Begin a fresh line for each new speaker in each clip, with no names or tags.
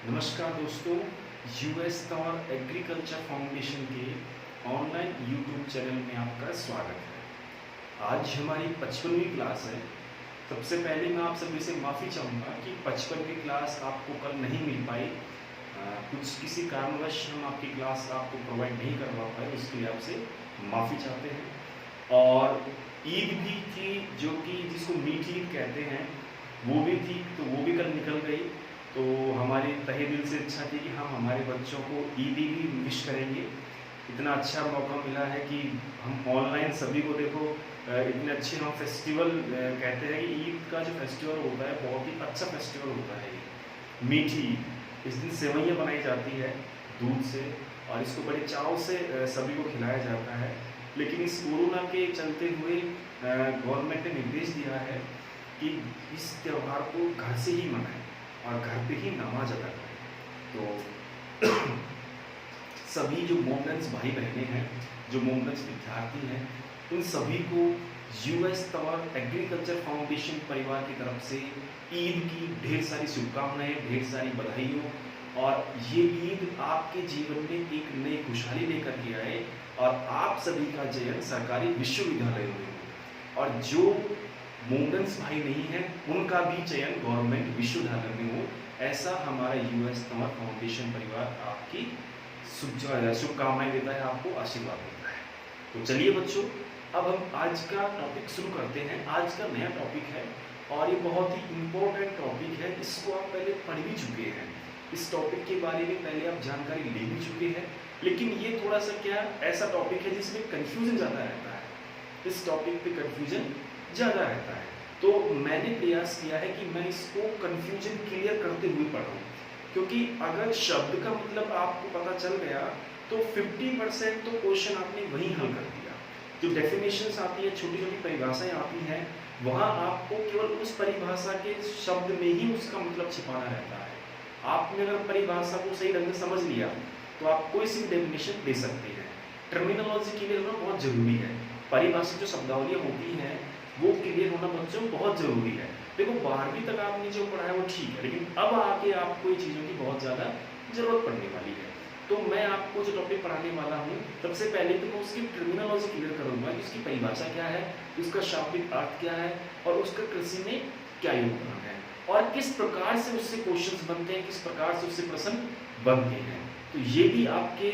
नमस्कार दोस्तों, यूएस और एग्रीकल्चर फाउंडेशन के ऑनलाइन यूट्यूब चैनल में आपका स्वागत है। आज हमारी 55वीं क्लास है। सबसे पहले मैं आप सभी से माफ़ी चाहूँगा कि 55वीं क्लास आपको कल नहीं मिल पाई। कुछ किसी कारणवश हम आपकी क्लास आपको प्रोवाइड नहीं करवा पाए, उसके लिए आपसे माफ़ी चाहते हैं। और ईद भी थी, जो कि जिसको मीठी ईद कहते हैं, वो भी थी, तो वो भी कल निकल गई। तो हमारी तहे दिल से इच्छा थी कि हम हमारे बच्चों को ईदी भी विश करेंगे। इतना अच्छा मौका मिला है कि हम ऑनलाइन सभी को देखो, इतने अच्छे हम फेस्टिवल कहते हैं कि ईद का जो फेस्टिवल होता है बहुत ही अच्छा फेस्टिवल होता है ये मीठी ईद। इस दिन सेवइयाँ बनाई जाती है दूध से, और इसको बड़े चाव से सभी को खिलाया जाता है। लेकिन इस कोरोना के चलते हुए गवर्नमेंट ने निर्देश दिया है कि इस त्यौहार को घर से ही मनाएं और घर पे ही नमाज अदा करें। तो सभी जो मोमडन्स भाई बहनें हैं, जो मोमडन्स विद्यार्थी हैं, उन सभी को यूएस और एग्रीकल्चर फाउंडेशन परिवार की तरफ से ईद की ढेर सारी शुभकामनाएं, ढेर सारी बधाइयों। और ये ईद आपके जीवन में एक नई खुशहाली लेकर के आए और आप सभी का चयन सरकारी विश्वविद्यालय में हो, और जो मोमडन्स भाई नहीं है उनका भी चयन गवर्नमेंट विश्वविद्यालय में हो। ऐसा हमारा यूएस तमर फाउंडेशन परिवार आपकी शुभकामनाएं देता है, आपको आशीर्वाद देता है। तो चलिए बच्चों, अब हम आज का टॉपिक शुरू करते हैं। आज का नया टॉपिक है और ये बहुत ही इम्पोर्टेंट टॉपिक है। इसको आप पहले पढ़ भी चुके हैं, इस टॉपिक के बारे में पहले आप जानकारी ले भी चुके हैं, लेकिन ये थोड़ा सा क्या ऐसा टॉपिक है जिसमें कन्फ्यूजन ज़्यादा रहता है। इस टॉपिक पे कन्फ्यूजन ज़्यादा रहता है, तो मैंने प्रयास किया है कि मैं इसको कन्फ्यूजन क्लियर करते हुए पढ़ूं, क्योंकि अगर शब्द का मतलब आपको पता चल गया तो 50% तो क्वेश्चन आपने वहीं हल कर दिया। जो डेफिनेशंस आती है, छोटी छोटी परिभाषाएं आती हैं, वहाँ आपको केवल उस परिभाषा के शब्द में ही उसका मतलब छिपाना रहता है। आपने अगर परिभाषा को सही ढंग से समझ लिया तो आप कोई सी डेफिनेशन दे सकते हैं। टर्मिनोलॉजी क्लियर होना बहुत जरूरी है। परिभाषित जो शब्दावलियाँ होती हैं वो क्लियर होना बच्चों बहुत जरूरी है। देखो 12वीं तक आपने जो पढ़ा है वो ठीक है, लेकिन अब आके आपको ये चीज़ों की बहुत ज़्यादा जरूरत पड़ने वाली है। तो मैं आपको जो टॉपिक पढ़ाने वाला हूँ, सबसे पहले तो मैं उसकी टर्मिनोलॉजी क्लियर करूँगा कि उसकी परिभाषा क्या है, उसका शाब्दिक अर्थ क्या है, और उसका कृषि में क्या योगदान है, और किस प्रकार से उससे क्वेश्चन बनते हैं, किस प्रकार से उससे प्रश्न बनते हैं। तो ये भी आपके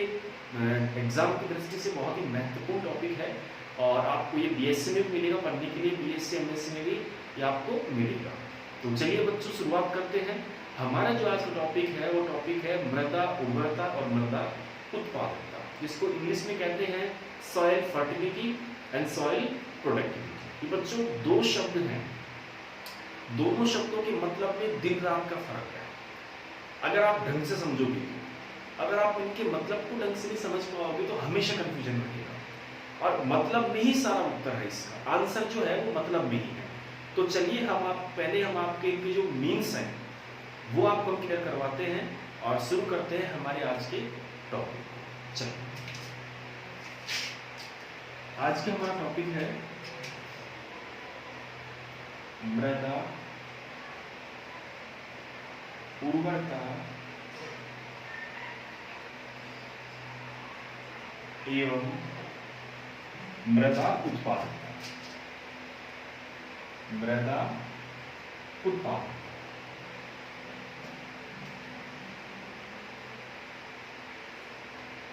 एग्जाम की दृष्टि से बहुत ही महत्वपूर्ण टॉपिक है, और आपको ये बीएससी में भी मिलेगा पढ़ने के लिए, बीएससी एमएससी में भी ये आपको मिलेगा। तो चलिए बच्चों, शुरुआत करते हैं। हमारा जो आज का टॉपिक है वो टॉपिक है मृदा उर्वरता और मृदा उत्पादकता, जिसको इंग्लिश में कहते हैं soil fertility and soil productivity. ये बच्चों दो शब्द हैं, दोनों शब्दों के मतलब में दिन रात का फर्क है। अगर आप ढंग से समझोगे, अगर आप इनके मतलब को ढंग से नहीं समझ पाओगे तो हमेशा कंफ्यूजन रहेगा, और मतलब में ही सारा उत्तर है, इसका आंसर जो है वो मतलब में ही है। तो चलिए पहले हम आपके इनके जो मीन्स हैं वो आपको क्लियर करवाते हैं और शुरू करते हैं हमारे आज के टॉपिक। चलिए, आज का हमारा टॉपिक है मृदा उर्वरता एवं मृदा उत्पादकता। मृदा उत्पादकता,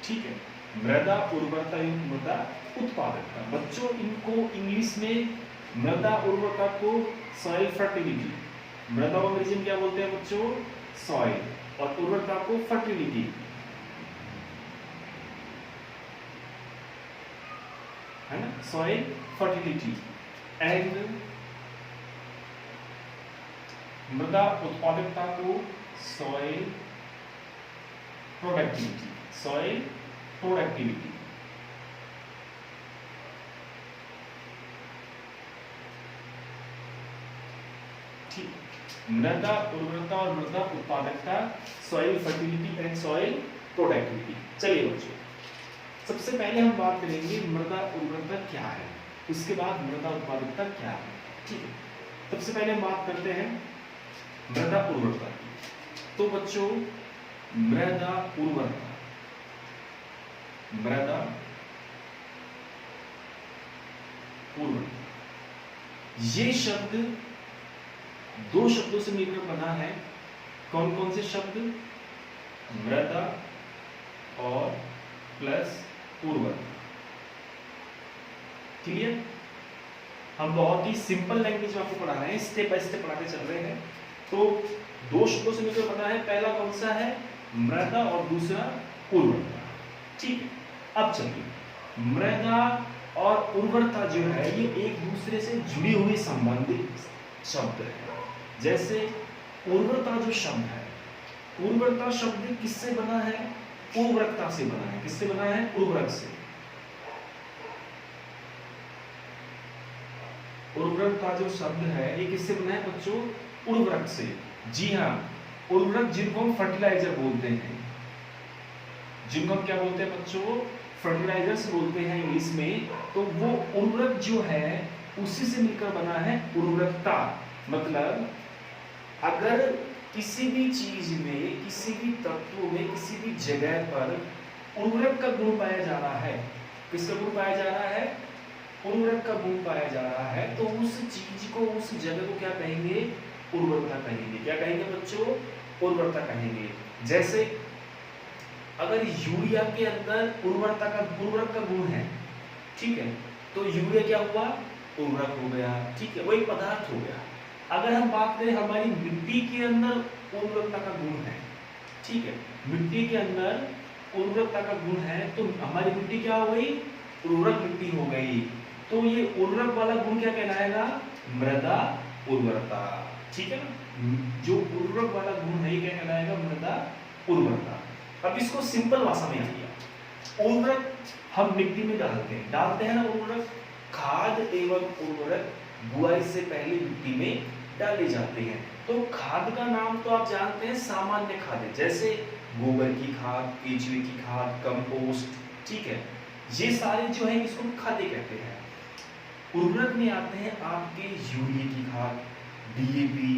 ठीक है। मृदा उर्वरता एवं मृदा उत्पादकता, बच्चों इनको इंग्लिश में मृदा उर्वरता को सॉइल फर्टिलिटी, मृदा को अंग्रेजी में क्या बोलते हैं बच्चों, सॉइल, और उर्वरता को फर्टिलिटी, है ना, सॉइल फर्टिलिटी, एंड मृदा उत्पादकता को सॉइल प्रोडक्टिविटी, सॉइल प्रोडक्टिविटी। ठीक, मृदा उर्वरता और मृदा उत्पादकता, soil fertility and soil productivity. चलिए बच्चों, सबसे पहले हम बात करेंगे मृदा उर्वरता क्या है, उसके बाद मृदा उत्पादकता क्या है। ठीक है, सबसे पहले हम बात करते हैं मृदा उर्वरता की। तो बच्चों मृदा उर्वरता, मृदा उर्वरता, ये शब्द दो शब्दों से मिलकर बना है। कौन कौन से शब्द? मृदा और प्लस उर्वरता। क्लियर? हम बहुत ही सिंपल लैंग्वेज में आपको पढ़ा रहे हैं, स्टेप बाय स्टेप पढ़ाते चल रहे हैं। तो दो शब्दों से मिलकर बना है, पहला कौन सा है? मृदा और दूसरा उर्वरता। ठीक है, अब चलिए, मृदा और उर्वरता जो है ये एक दूसरे से जुड़ी हुई संबंधित शब्द है। जैसे उर्वरता जो शब्द है, उर्वरता शब्द किससे बना है? उर्वरकता से बना है। किससे बना है? उर्वरक से। उर्वरकता जो शब्द है ये किससे बना है बच्चों? उर्वरक से। जी हाँ, उर्वरक जिनको हम फर्टिलाइजर बोलते हैं, जिनको हम क्या बोलते हैं बच्चों? फर्टिलाइजर्स बोलते हैं इंग्लिश में। तो वो उर्वरक जो है उसी से मिलकर बना है उर्वरकता। मतलब अगर किसी भी चीज में, किसी भी तत्व में, किसी भी जगह पर उर्वरक का गुण पाया जा रहा है, किसका गुण पाया जा रहा है? उर्वरक का गुण पाया जा रहा है, तो उस चीज को, उस जगह को क्या कहेंगे? उर्वरता कहेंगे। क्या कहेंगे बच्चों? उर्वरता कहेंगे। जैसे अगर यूरिया के अंदर उर्वरक का गुण है, ठीक है, तो यूरिया क्या हुआ? उर्वरक हो गया। ठीक है, वही पदार्थ हो गया। अगर हम बात करें हमारी मिट्टी के अंदर उर्वरकता का गुण है, ठीक है, मिट्टी के अंदर उर्वरकता का गुण है, तो हमारी मिट्टी क्या हो गई? उर्वरक मिट्टी हो गई। तो ये उर्वरक वाला गुण क्या कहलाएगा? मृदा उर्वरता। ठीक है ना? जो उर्वरक वाला गुण है ये क्या कहलाएगा? मृदा उर्वरता। अब इसको सिंपल भाषा में आइए, उर्वरक हम मिट्टी में डालते हैं ना उर्वरक। खाद एवं उर्वरक बुआई से पहले मिट्टी में डाले जाते हैं। तो खाद का नाम तो आप जानते हैं, सामान्य खाद, जैसे गोबर की खाद, केचुए की खाद, कंपोस्ट। ठीक है, ये सारे जो है इसको खादें कहते हैं। उर्वरक में आते हैं आपके यूरिया की खाद, डीएपी,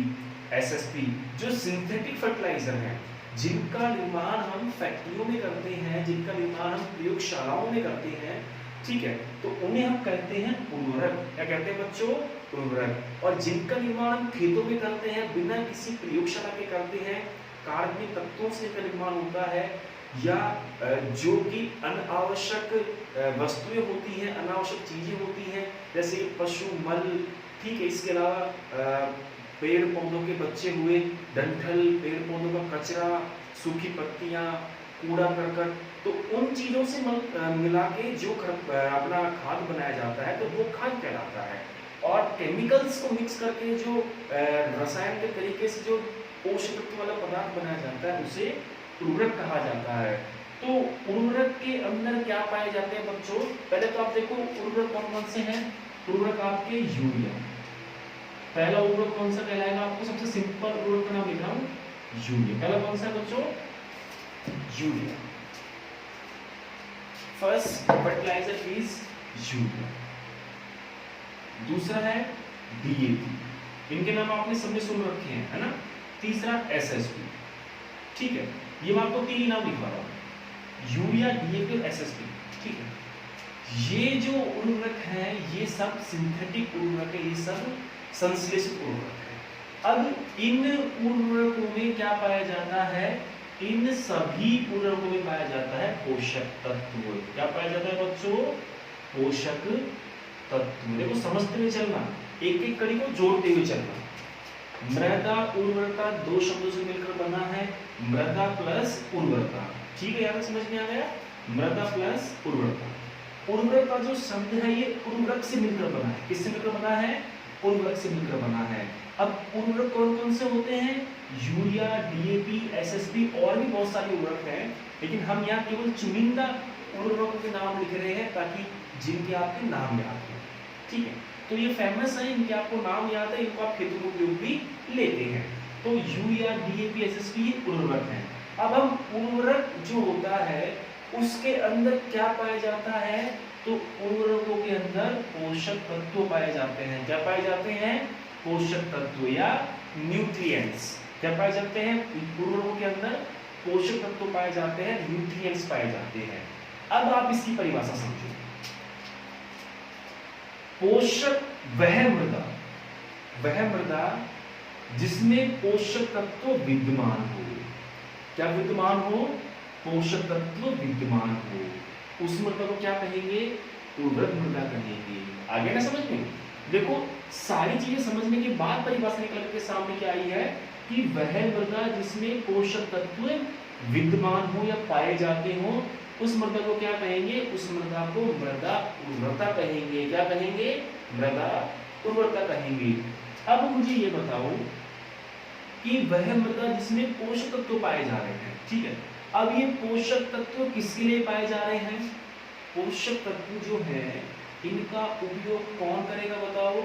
एसएसपी, जो सिंथेटिक फर्टिलाइजर हैं, जिनका निर्माण हम फैक्ट्रियों में करते हैं, जिनका निर्माण हम प्रयोगशालाओं में करते हैं। ठीक है, तो उन्हें हम कहते हैं उर्वरक। क्या कहते हैं बच्चों? उर्वरक। और जिनका निर्माण हम खेतों में करते हैं, बिना किसी प्रयोगशाला के करते हैं, कार्बनिक तत्वों से इनका निर्माण होता है, या जो कि अनावश्यक वस्तुएं होती हैं, अनावश्यक चीजें होती हैं, जैसे पशु मल। ठीक है, इसके अलावा पेड़ पौधों के बचे हुए डंठल, पेड़ पौधों का कचरा, सूखी पत्तियां, कूड़ा करकट, तो उन चीजों से मिला के जो अपना खाद बनाया जाता है, तो वो खाद कहलाता है। और केमिकल्स को मिक्स करके जो रसायन के तरीके से जो पोषक तत्व वाला पदार्थ बनाया जाता है, उसे उर्वरक कहा जाता है। तो उर्वरक के अंदर क्या पाए जाते हैं बच्चों? पहले तो आप देखो उर्वरक कौन कौन से हैं। उर्वरक आपके यूरिया, पहला उर्वरक कौन सा कहलाएगा? आपको सबसे सिंपल उर्वरक का नाम लिख रहा हूं, यूरिया। पहला कौन सा बच्चों? Urea. First fertiliser is urea. दूसरा है डीएपी, इनके नाम आपने सबने सुन रखे हैं, है ना? तीसरा एसएसपी। ठीक है, ये मैं आपको तीन ही नाम लिखवा रहा हूं, यूरिया, डीएपी और एसएसपी। ठीक है, ये जो उर्वरक है ये सब सिंथेटिक उर्वरक है, ये सब संश्लेषित उर्वरक है। अब इन उर्वरकों में क्या पाया जाता है? इन सभी उर्वरकों में पाया जाता है पोषक तत्व। क्या पाया जाता है बच्चों? पोषक तत्व। देखो समझते हुए चलना, एक एक कड़ी को जोड़ते हुए चलना। मृदा उर्वरता दो शब्दों से मिलकर बना है, मृदा प्लस उर्वरता। ठीक है, यहाँ समझ में आ गया? मृदा प्लस उर्वरता। उर्वरता जो शब्द है ये उर्वरक से मिलकर बना है। किससे मिलकर बना है? उर्वरक से मिलकर बना है। अब उर्वरक कौन कौन से होते हैं? यूरिया, डीएपी, एसएसपी, और भी बहुत सारे उर्वरक हैं, लेकिन हम यहाँ केवल चुनिंदा उर्वरकों के नाम लिख रहे हैं ताकि जिनके आपके नाम याद हो। ठीक है, तो ये फेमस है, इनके आपको नाम याद है, इनको आप खेतों में उपयोग भी लेते हैं। तो यूरिया, डीएपी, एसएसपी उर्वरक हैं। अब हम उर्वरक जो होता है उसके अंदर क्या पाया जाता है? तो उर्वरकों के अंदर पोषक तत्व पाए जाते हैं। क्या पाए जाते हैं? पोषक तत्व या न्यूट्रिएंट्स। क्या पाए जाते हैं उर्वरकों के अंदर? पोषक तत्व पाए जाते हैं, न्यूट्रिएंट्स पाए जाते हैं। अब आप इसकी परिभाषा समझो। पोषक वह मृदा जिसमें पोषक तत्व विद्यमान हो। क्या विद्यमान हो? पोषक तत्व विद्यमान हो। उस मृदा को क्या कहेंगे? उर्वरक मृदा कहेंगे। आगे ना समझ में? देखो सारी चीजें समझने के बाद परिभाषा निकल के सामने क्या आई है कि वह मृदा जिसमें पोषक तत्व विद्यमान हो या पाए जाते हो, उस मृदा को क्या कहेंगे? उस मृदा को मृदा उर्वरता कहेंगे। क्या कहेंगे? मृदा उर्वरता कहेंगे। अब मुझे ये बताओ कि वह मृदा जिसमें पोषक तत्व पाए जा रहे हैं, ठीक है, अब ये पोषक तत्व किसके लिए पाए जा रहे हैं? पोषक तत्व जो है इनका उपयोग कौन करेगा बताओ?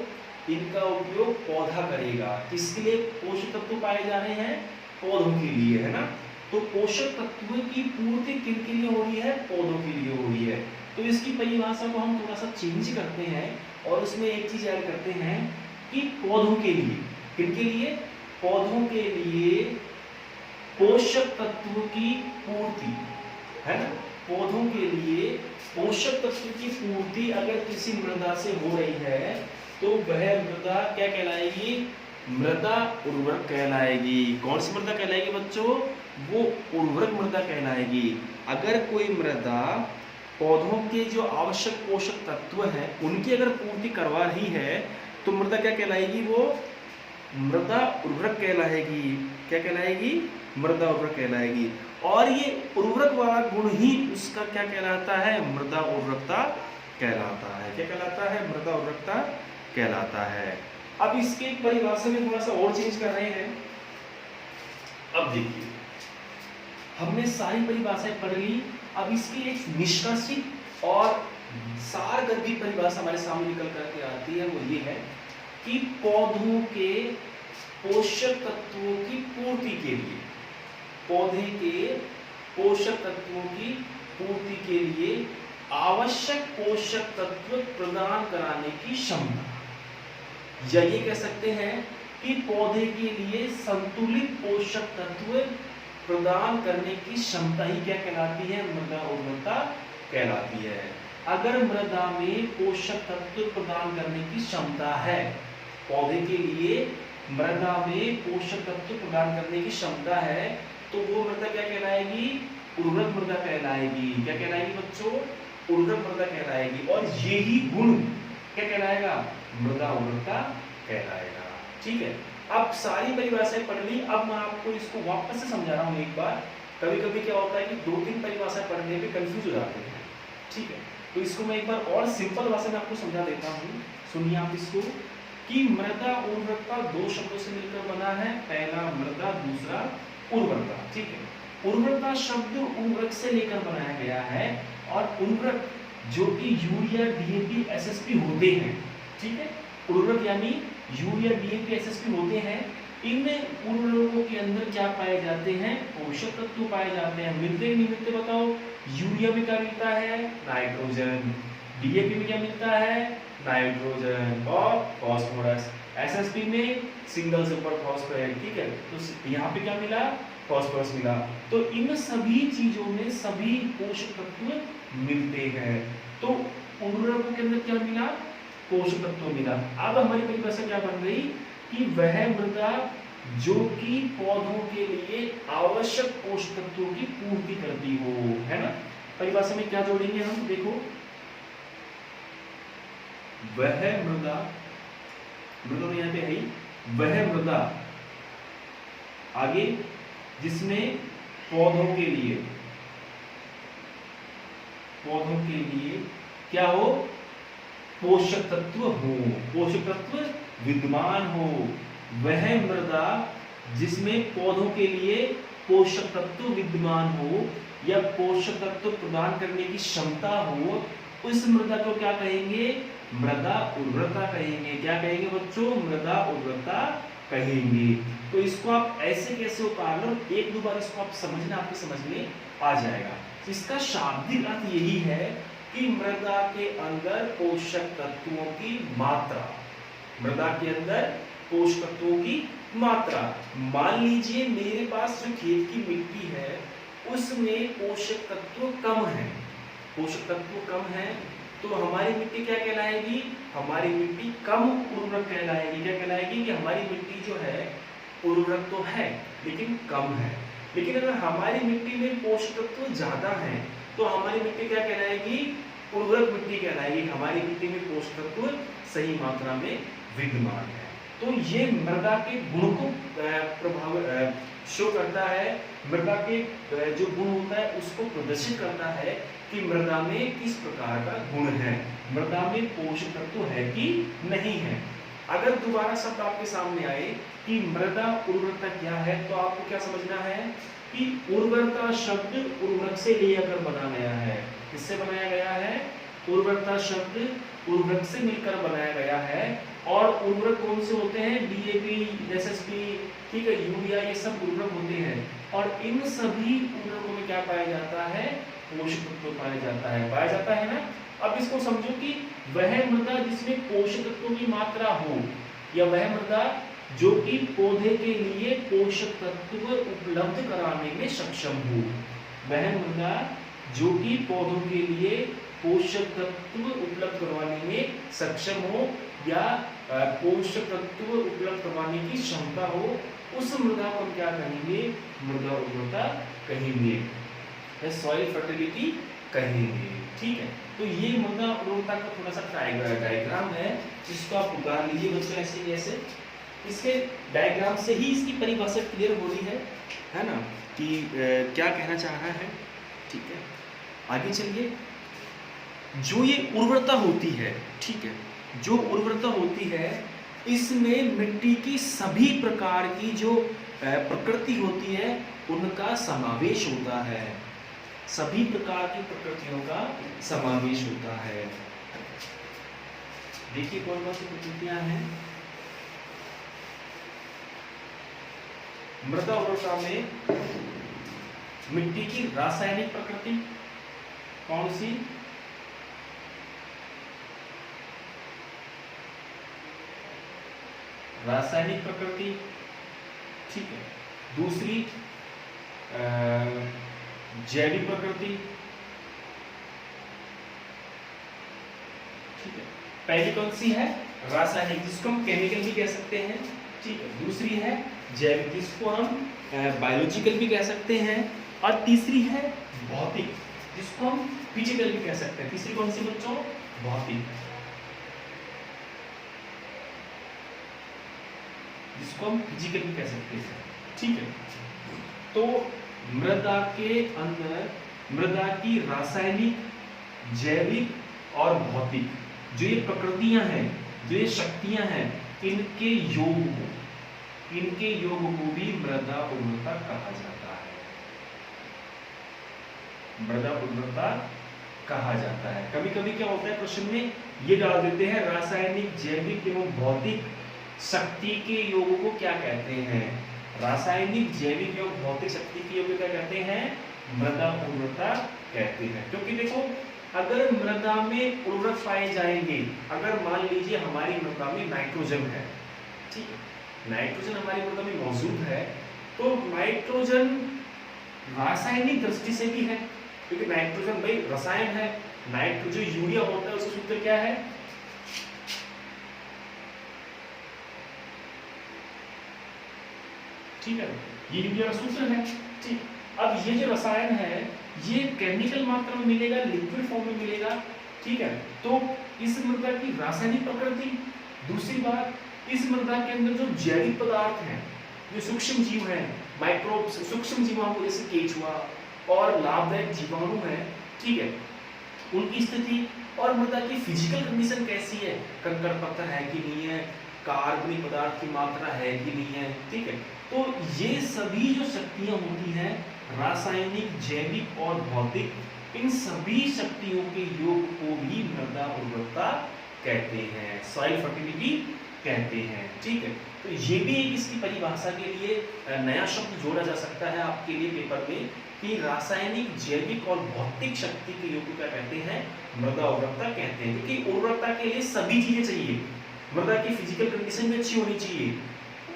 इनका उपयोग पौधा करेगा। किसके लिए पोषक तत्व पाए जा रहे हैं? पौधों के लिए, है ना। तो पोषक तत्व की पूर्ति किनके लिए हो रही है? पौधों के लिए हो रही है। तो इसकी परिभाषा को हम थोड़ा सा चेंज करते हैं और उसमें एक चीज ऐड करते हैं कि पौधों के लिए। किनके लिए? पौधों के लिए पोषक तत्व की पूर्ति, है ना। पौधों के लिए पोषक तत्व की पूर्ति अगर किसी मृदा से हो रही है तो वह मृदा क्या कहलाएगी? मृदा उर्वरक कहलाएगी। कौन सी मृदा कहलाएगी बच्चों? वो उर्वरक मृदा कहलाएगी। अगर कोई मृदा पौधों के जो आवश्यक पोषक तत्व हैं उनकी अगर पूर्ति करवा रही है तो मृदा क्या कहलाएगी? वो मृदा उर्वरक कहलाएगी। क्या कहलाएगी? मृदा उर्वरक कहलाएगी। और ये उर्वरक वाला गुण ही उसका क्या कहलाता है? मृदा उर्वरकता कहलाता है। क्या कहलाता है? मृदा उर्वरकता कहलाता है। अब इसके परिभाषा में थोड़ा सा और चेंज कर रहे हैं। अब देखिए हमने सारी परिभाषाएं पढ़ ली। अब इसकी एक निष्कर्षित और सारगर्भित परिभाषा हमारे सामने निकल करके आती है। वो ये है कि पौधों के पोषक तत्वों की पूर्ति के लिए, पौधे के पोषक तत्वों की पूर्ति के लिए आवश्यक पोषक तत्व प्रदान कराने की क्षमता, या ये कह सकते हैं कि पौधे के लिए संतुलित पोषक तत्व प्रदान करने की क्षमता ही क्या कहलाती है? मृदा उर्वरता कहलाती है। अगर मृदा में पोषक तत्व प्रदान करने की क्षमता है, पौधे के लिए मृदा में पोषक तत्व प्रदान करने की क्षमता है, तो वो मृदा क्या कहलाएगी? उर्वरक मृदा कहलाएगी। क्या कहलाएगी बच्चों? उर्वरक मृदा कहलाएगी। और यही गुण क्या कहलाएगा? मृदा उर्वरता कहलाएगा। ठीक है, अब सारी परिभाषाएं पढ़ ली। अब मैं आपको इसको वापस से समझा रहा हूँ एक बार। कभी कभी क्या होता है कि 2-3 परिभाषाएं पढ़ने पे कंफ्यूज हो जाते हैं। ठीक है, तो इसको मैं एक बार और सिंपल भाषा में आपको समझा देता हूँ। सुनिए आप इसको कि मृदा उर्वरकता 2 शब्दों से मिलकर बना है। पहला मृदा, दूसरा उर्वरकता। ठीक है, उर्वरकता शब्द उर्वरक से लेकर बनाया गया है और उर्वरक जो कि यूरिया, डीएपी, एसएसपी होते हैं। ठीक है, उर्वरक यानी यूरिया, डीएपी, एसएसपी होते हैं। इन उर्वरकों के अंदर क्या पाए जाते हैं? पोषक तत्व पाए जाते हैं। मिलते नहीं मिलते बताओ? यूरिया में क्या मिलता है? नाइट्रोजन। डीएपी में क्या मिलता है? नाइट्रोजन और फास्फोरस। एसएसपी में सिंगल सुपर फास्फेट। ठीक है, तो यहाँ पे क्या मिला? फास्फोरस मिला। तो इन सभी चीजों में सभी पोषक तत्व मिलते हैं। तो उर्वरकों के अंदर क्या मिला? पोषक तत्व मिला। अब हमारी परिभाषा क्या बन गई कि वह मृदा जो कि पौधों के लिए आवश्यक पोषक तत्वों की पूर्ति करती हो, है ना। परिभाषा में क्या जोड़ेंगे हम? देखो, वह मृदा, मृदा तो यहाँ पे है ही, वह मृदा आगे जिसमें पौधों के लिए क्या हो? पोषक तत्व हो, पोषक तत्व विद्यमान हो। वह मृदा जिसमें पौधों के लिए पोषक तत्व विद्यमान हो या पोषक तत्व प्रदान करने की क्षमता हो, उस मृदा को क्या कहेंगे? मृदा उर्वरता कहेंगे। क्या कहेंगे बच्चों? मृदा उर्वरता कहेंगे। तो इसको आप ऐसे कैसे उतार लो? 1-2 बार इसको आप समझना, आपके समझ में आ जाएगा। इसका शाब्दिक अर्थ यही है कि मृदा के अंदर पोषक तत्वों की मात्रा, मृदा के अंदर पोषक तत्वों की मात्रा। मान लीजिए मेरे पास जो खेत की मिट्टी है उसमें पोषक तत्व कम है, पोषक तत्व कम है, तो हमारी मिट्टी क्या कहलाएगी? हमारी मिट्टी कम उर्वरक कहलाएगी। क्या कहलाएगी? कि हमारी मिट्टी जो है उर्वरक तो है लेकिन कम है। लेकिन अगर हमारी मिट्टी में पोषक तत्व ज्यादा है तो हमारी मिट्टी क्या कहलाएगी? उर्वरक मिट्टी कहलाएगी। हमारी मिट्टी में पोषक तत्व सही मात्रा में विद्यमान है। तो ये मृदा के गुण को प्रभाव शो करता है, मृदा के जो गुण होता है उसको प्रदर्शित करता है कि मृदा में किस प्रकार का गुण है, मृदा में पोषक तत्व है कि नहीं है। अगर दोबारा शब्द आपके सामने आए कि मृदा उर्वरता क्या है, तो आपको क्या समझना है कि उर्वरता शब्द उर्वरक से लेकर बना गया है। किससे बनाया गया है? उर्वरता शब्द उर्वरक से मिलकर बनाया गया है। और उर्वरक कौन से होते हैं? डीएपी, एसएसपी, ठीक है, यूरिया, ये सब उर्वरक होते हैं। और इन सभी उर्वरकों में क्या पाया जाता है? पोषक तत्व पाया जाता है, पाया जाता है ना। अब इसको समझो कि वह मृदा जिसमें पोषक तत्वों की मात्रा हो, या वह मृदा जो कि पौधे के लिए पोषक तत्व उपलब्ध कराने में सक्षम हो, वह मृदा जो कि पौधों के लिए पोषक तत्व उपलब्ध करवाने में सक्षम हो या पोषक तत्व उपलब्ध करवाने की क्षमता हो, उस मृदा को हम क्या कहेंगे? मृदा उर्वरता कहेंगे, सॉइल फर्टिलिटी कहेंगे। ठीक है, तो ये मृदा उर्वरता का थोड़ा सा डायग्राम है, जिसको आप उतार लीजिए बच्चों ऐसे जैसे। इसके डायग्राम से ही इसकी परिभाषा क्लियर हो रही है ना, कि क्या कहना चाह रहा है। ठीक है, आगे चलिए। जो ये उर्वरता होती है, ठीक है, जो उर्वरता होती है इसमें मिट्टी की सभी प्रकार की जो प्रकृति होती है उनका समावेश होता है, सभी प्रकार की प्रकृतियों का समावेश होता है। देखिए कौन कौन सी प्रकृतियां हैं। मृदा उर्वरता में मिट्टी की रासायनिक प्रकृति कौन सी? रासायनिक प्रकृति, ठीक है। दूसरी जैविक प्रकृति, ठीक है। पहली कौन सी है? रासायनिक, जिसको हम केमिकल भी कह सकते हैं, ठीक है। दूसरी है जैविक, जिसको हम बायोलॉजिकल भी कह सकते हैं। और तीसरी है भौतिक, जिसको हम फिजिकल भी कह सकते हैं। तीसरी कौन सी बच्चों? भौतिक, जिसको हम फिजिकल भी कह सकते हैं, ठीक है। तो मृदा के अंदर मृदा की रासायनिक, जैविक और भौतिक जो ये प्रकृतियां हैं, जो ये शक्तियां हैं, इनके योग को भी मृदा उर्वरता कहा जाता है, मृदा उर्वरता कहा जाता है। कभी कभी क्या होता है, प्रश्न में ये डाल देते हैं रासायनिक, जैविक एवं भौतिक शक्ति के योग को क्या कहते हैं? रासायनिक, जैविक एवं भौतिक शक्ति के योग क्या कहते हैं? मृदा उर्वरता कहते हैं। क्योंकि देखो, अगर मृदा में उर्वरक पाए जाएंगे, अगर मान लीजिए हमारी मृदा में नाइट्रोजन है, ठीक है, नाइट्रोजन हमारी मृदा में मौजूद है, तो नाइट्रोजन रासायनिक दृष्टि से भी है, क्योंकि नाइट्रोजन भाई रसायन है। नाइट्रोजन यूरिया होता है, उसका सूत्र क्या है? ठीक है, ये यूरिया का सूत्र है, ठीक। अब ये जो रसायन है ये केमिकल मात्रा में मिलेगा, लिक्विड फॉर्म में मिलेगा, ठीक है। तो इस मृदा की रासायनिक प्रकृति, दूसरी बात इस मृदा के अंदर जो जैविक पदार्थ हैं, जो सूक्ष्म जीव हैं, माइक्रोब्स, सूक्ष्म जीवाणु जैसे केंचुआ और लाभदायक जीवाणु हैं, ठीक है, उनकी स्थिति। और मृदा की फिजिकल कंडीशन कैसी है, कंकड़ पत्थर है कि नहीं है, कार्बनिक पदार्थ की मात्रा है कि नहीं है, ठीक है। तो ये सभी जो शक्तियां होती हैं, रासायनिक, जैविक और भौतिक, इन सभी शक्तियों के योग को भी मृदा उर्वरता कहते हैं, सॉइल फर्टिलिटी कहते हैं, ठीक है। तो ये भी एक इसकी परिभाषा के लिए नया शब्द जोड़ा जा सकता है आपके लिए पेपर में, कि रासायनिक, जैविक और भौतिक शक्ति के योग को क्या कहते हैं? मृदा उर्वरता कहते हैं। क्योंकि उर्वरता के लिए सभी चीजें चाहिए, मृदा की फिजिकल कंडीशन भी अच्छी होनी चाहिए,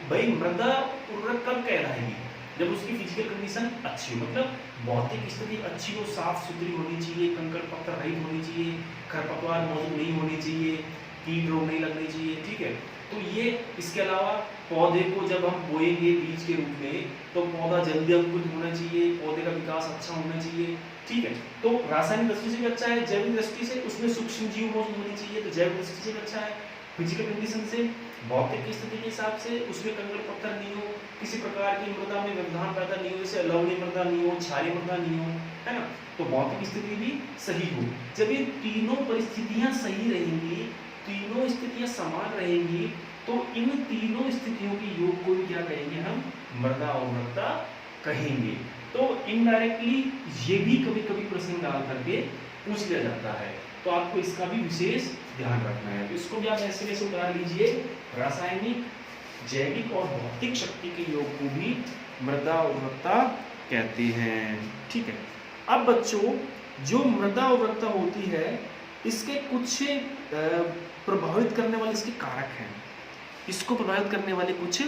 भाई मृदा उर्वरक कब कहलाएगी? जब उसकी फिजिकल कंडीशन अच्छी हो, मतलब भौतिक स्थिति अच्छी हो, साफ सुथरी होनी चाहिए, कंकड़ पत्थर रहित होनी चाहिए, खरपतवार मौजूद नहीं होनी चाहिए, कीट रोग नहीं लगने चाहिए, ठीक है। तो ये इसके अलावा पौधे को जब हम बोएंगे बीज के रूप में तो पौधा जल्दी अंकुरित होना चाहिए, पौधे का विकास अच्छा होना चाहिए, ठीक है। तो रासायनिक दृष्टि से भी अच्छा है, जैविक दृष्टि से उसमें सूक्ष्म जीव मौजूद होनी चाहिए, तो जैविक दृष्टि से भी अच्छा है। फिजिकल कंडीशन से, भौतिक स्थिति के हिसाब से उसमें कंकड़ पत्थर नहीं हो, किसी प्रकार की मृदा में व्यवधान पैदा नहीं हो, जैसे लवणीय मृदा नहीं हो, क्षारीय मृदा नहीं हो, है ना। तो भौतिक स्थिति भी सही हो। जब ये तीनों परिस्थितियां सही रहेंगी, तीनों स्थितियां समान रहेंगी, तो इन तीनों स्थितियों के योग को भी क्या कहेंगे हम? मृदा उर्वरकता कहेंगे। तो इनडायरेक्टली ये भी कभी कभी प्रश्न डाल करके पूछ लिया जाता है, तो आपको इसका भी विशेष ध्यान रखना है। तो इसको भी आप ऐसे वैसे उतार लीजिए, रासायनिक, जैविक और भौतिक शक्ति के योग को भी मृदा उर्वरकता कहते हैं, ठीक है। अब बच्चों, जो मृदा उर्वरकता होती है, इसके कुछ प्रभावित करने वाले इसके कारक हैं, इसको प्रभावित करने वाले कुछ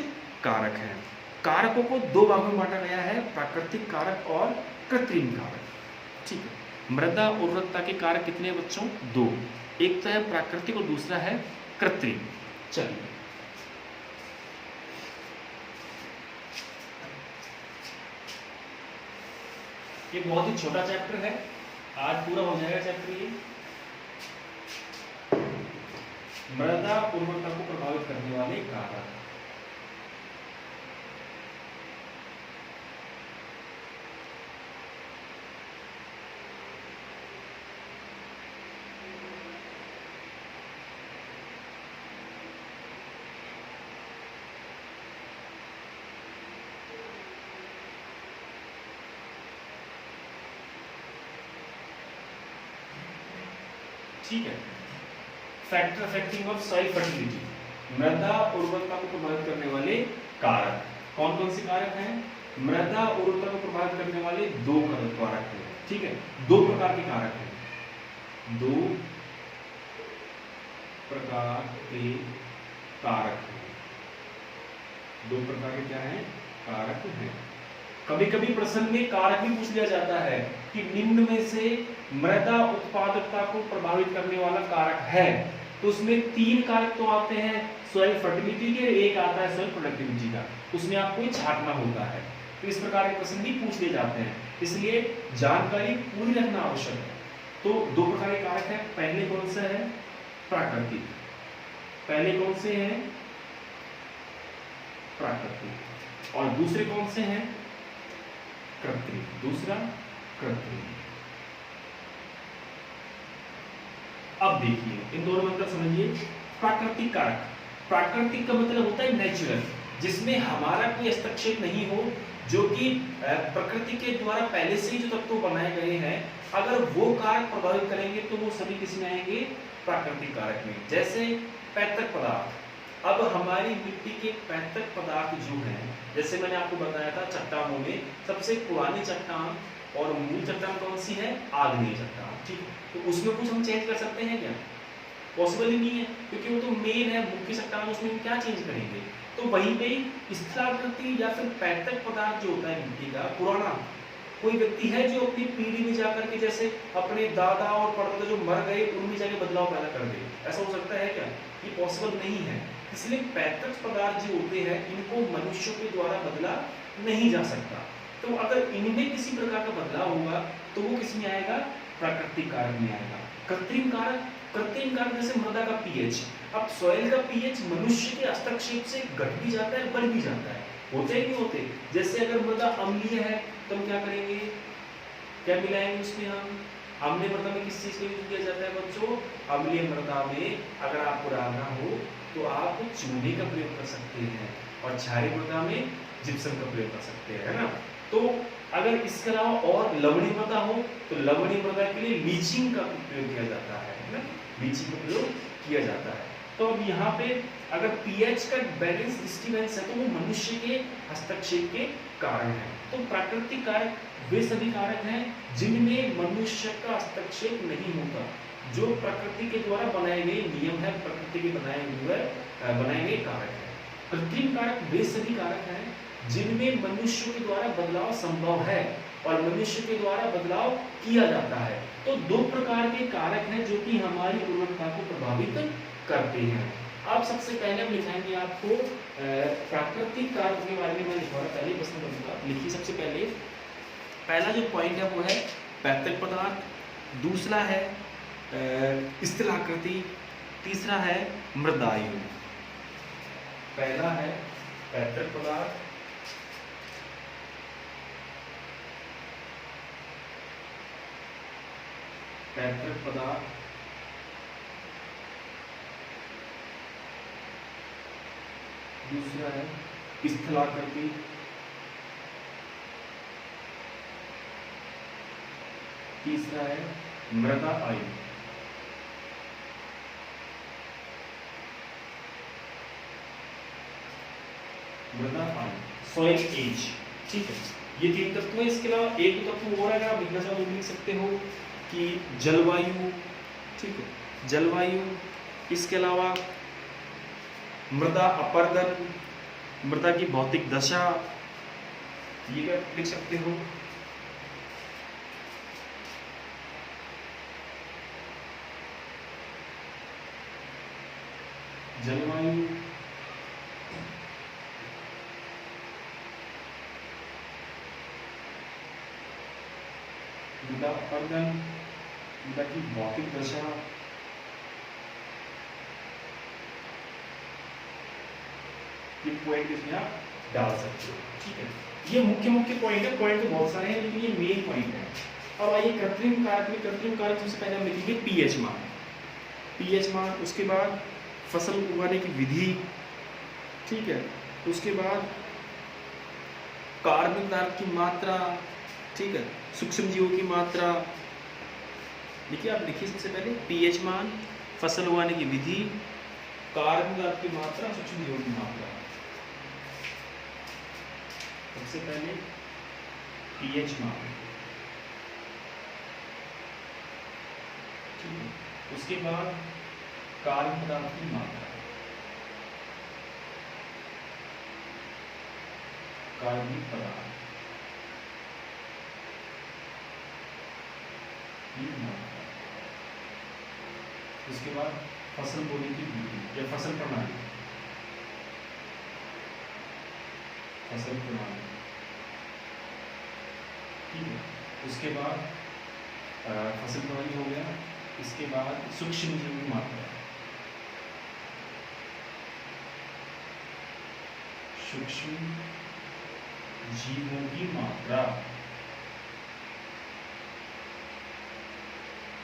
कारक हैं। कारकों को दो भागों में बांटा गया है, प्राकृतिक कारक और कृत्रिम कारक, ठीक है। मृदा उर्वरकता के कारक कितने हैं बच्चों? दो, एक तो है प्राकृतिक और दूसरा है कृत्रिम। चलिए, ये बहुत ही छोटा चैप्टर है, आज पूरा हो जाएगा चैप्टर ये। मृदा उर्वरकता को प्रभावित करने वाले कारक। ठीक है, factor affecting of soil fertility, मृदा उर्वरकता को प्रभावित करने वाले कारक कौन कौन से कारक हैं? मृदा उर्वरकता को प्रभावित करने वाले दो कारक हैं, ठीक है। दो प्रकार के कारक हैं, दो प्रकार के कारक हैं, दो प्रकार के क्या हैं? कारक हैं। कभी कभी प्रश्न में कारक भी पूछ लिया जाता है कि निम्न में से मृदा उत्पादकता को प्रभावित करने वाला कारक है, तो उसमें तीन कारक तो आते हैं सॉइल फर्टिलिटी के, एक आता है सॉइल प्रोडक्टिविटी का, उसमें आपको छांटना होता है। तो इस प्रकार के प्रश्न भी पूछ लिए जाते हैं, इसलिए जानकारी पूरी रखना आवश्यक है। तो दो प्रकार के कारक है, पहले कौन सा है? प्राकृतिक, पहले कौन से हैं? प्राकृतिक, और दूसरे कौन से हैं? कृत्रिम, दूसरा कृत्रिम। अब देखिए, इन दोनों में अंतर समझिए। प्राकृतिक कारक, प्राकृतिक का मतलब होता है नेचुरल, जिसमें हमारा कोई हस्तक्षेप नहीं हो, जो कि प्रकृति के द्वारा पहले से ही जो तत्व बनाए गए हैं, अगर वो कारक प्रभावित करेंगे तो वो सभी किसमें आएंगे? प्राकृतिक कारक में। जैसे पैतृक पदार्थ, अब हमारी मिट्टी के पैतृक पदार्थ जो हैं, जैसे मैंने आपको बताया था चट्टानों में सबसे पुरानी चट्टान और मूल चट्टान कौन सी है? आग्नेय चट्टान, ठीक है। तो उसमें कुछ हम चेंज कर सकते हैं क्या? पॉसिबल ही नहीं है, क्योंकि वो तो मेन है, मुख्य चट्टान, उसमें क्या चेंज करेंगे? तो वहीं पे स्थलाकृति या फिर पैतृक पदार्थ जो होता है मिट्टी का पुराना, कोई व्यक्ति है जो अपनी पीढ़ी में जाकर के जैसे अपने दादा और परदादा जो मर गए उनमें जाके बदलाव पैदा कर दे, ऐसा हो सकता है क्या? ये पॉसिबल नहीं है। इसलिए पैतृक पदार्थ जो होते हैं इनको मनुष्यों के द्वारा बदला नहीं जा सकता। तो अगर इनमें किसी प्रकार का बदलाव होगा तो वो किस में आएगा? प्राकृतिक कारक में आएगा। कृत्रिम कारक, कृत्रिम कारक जैसे मृदा का पीएच, अब सॉइल का पीएच मनुष्य के हस्तक्षेप से घट भी जाता है, बढ़ भी जाता है, होते ही नहीं होते। जैसे अगर मृदा अम्लीय है तो हम क्या करेंगे? क्या मिलाएंगे उसमें? हम अम्लीय मृदा में किस चीज का यूज किया जाता है बच्चों? अम्लीय मृदा में अगर आपको डालना हो तो आप चूने का प्रयोग कर सकते हैं, और क्षारीय मृदा में जिप्सम का प्रयोग कर सकते हैं, है ना। तो अगर इसके अलावा और लवणीय मृदा हो तो लवणीय मृदा के लिए लीचिंग का प्रयोग किया जाता है ना, लीचिंग का प्रयोग किया जाता है। तो अब यहाँ पे अगर पीएच का बैलेंस डिस्टर्बेंस है तो वो मनुष्य के हस्तक्षेप के कारण है। तो प्राकृतिक कारक वे सभी कारक हैं जिनमें मनुष्य का हस्तक्षेप नहीं होता, जो प्रकृति के द्वारा बनाए गए नियम है, प्रकृति के बनाए गए कारक है। कृत्रिम कारक वे सभी कारक हैं जिनमें मनुष्य के द्वारा बदलाव संभव है और मनुष्य के द्वारा बदलाव किया जाता है। तो दो प्रकार के कारक हैं जो कि हमारी उर्वरकता को प्रभावित करते हैं। अब सबसे पहले हम लिखाएंगे आपको प्राकृतिक कारक के बारे में मैं लिखवा रहा, पहले प्रश्न करूंगा। लिखिए सबसे पहले पहला जो पॉइंट है वो है पैतृक पदार्थ, दूसरा है स्थलाकृति, तीसरा है मृदायु। पहला है पैतृक पदार्थ, पैतृक पदार्थ, दूसरा है स्थलाकृति, तीसरा है मृदा आयु। मृदा आयु, सॉइल एज, ठीक है। ये तीन तत्व है। इसके अलावा एक तत्व और अगर आप लिखना चाहो तो लिख सकते हो कि जलवायु, ठीक है, जलवायु। इसके अलावा मृदा अपर्दन, मृदा की भौतिक दशा, ये भी आप लिख सकते हो। जलवायु, मृदा अपर्दन, मृदा की भौतिक दशा, ये पॉइंट इसमें आप डाल सकते हो, ठीक है। ये मुख्य मुख्य पॉइंट है, पॉइंट तो बहुत सारे हैं लेकिन ये मेन पॉइंट है। अब आइए कृत्रिम कारक में, कृत्रिम कारक सबसे पहले हम लिखेंगे पीएच मान, पीएच मान। उसके बाद फसल उगाने की विधि, ठीक है। उसके बाद कार्बन पदार्थ की मात्रा, ठीक है, सूक्ष्म जीवों की मात्रा। देखिए आप लिखिए सबसे पहले पीएच मान, फसल उगाने की विधि, कार्बन पदार्थ की मात्रा, सूक्ष्म जीवों की मात्रा। सबसे पहले पीएच मान, ठीक है। उसके बाद कार्बन पदार्थ की मात्रा, कार्बनिक पदार्थ की मात्रा। उसके बाद फसल बोने की विधि या फसल प्रणाली, फसल प्रणाली, ठीक है। उसके बाद फसल प्रणाली हो गया। इसके बाद सूक्ष्म जीव की मात्रा, सूक्ष्म जीवों की मात्रा,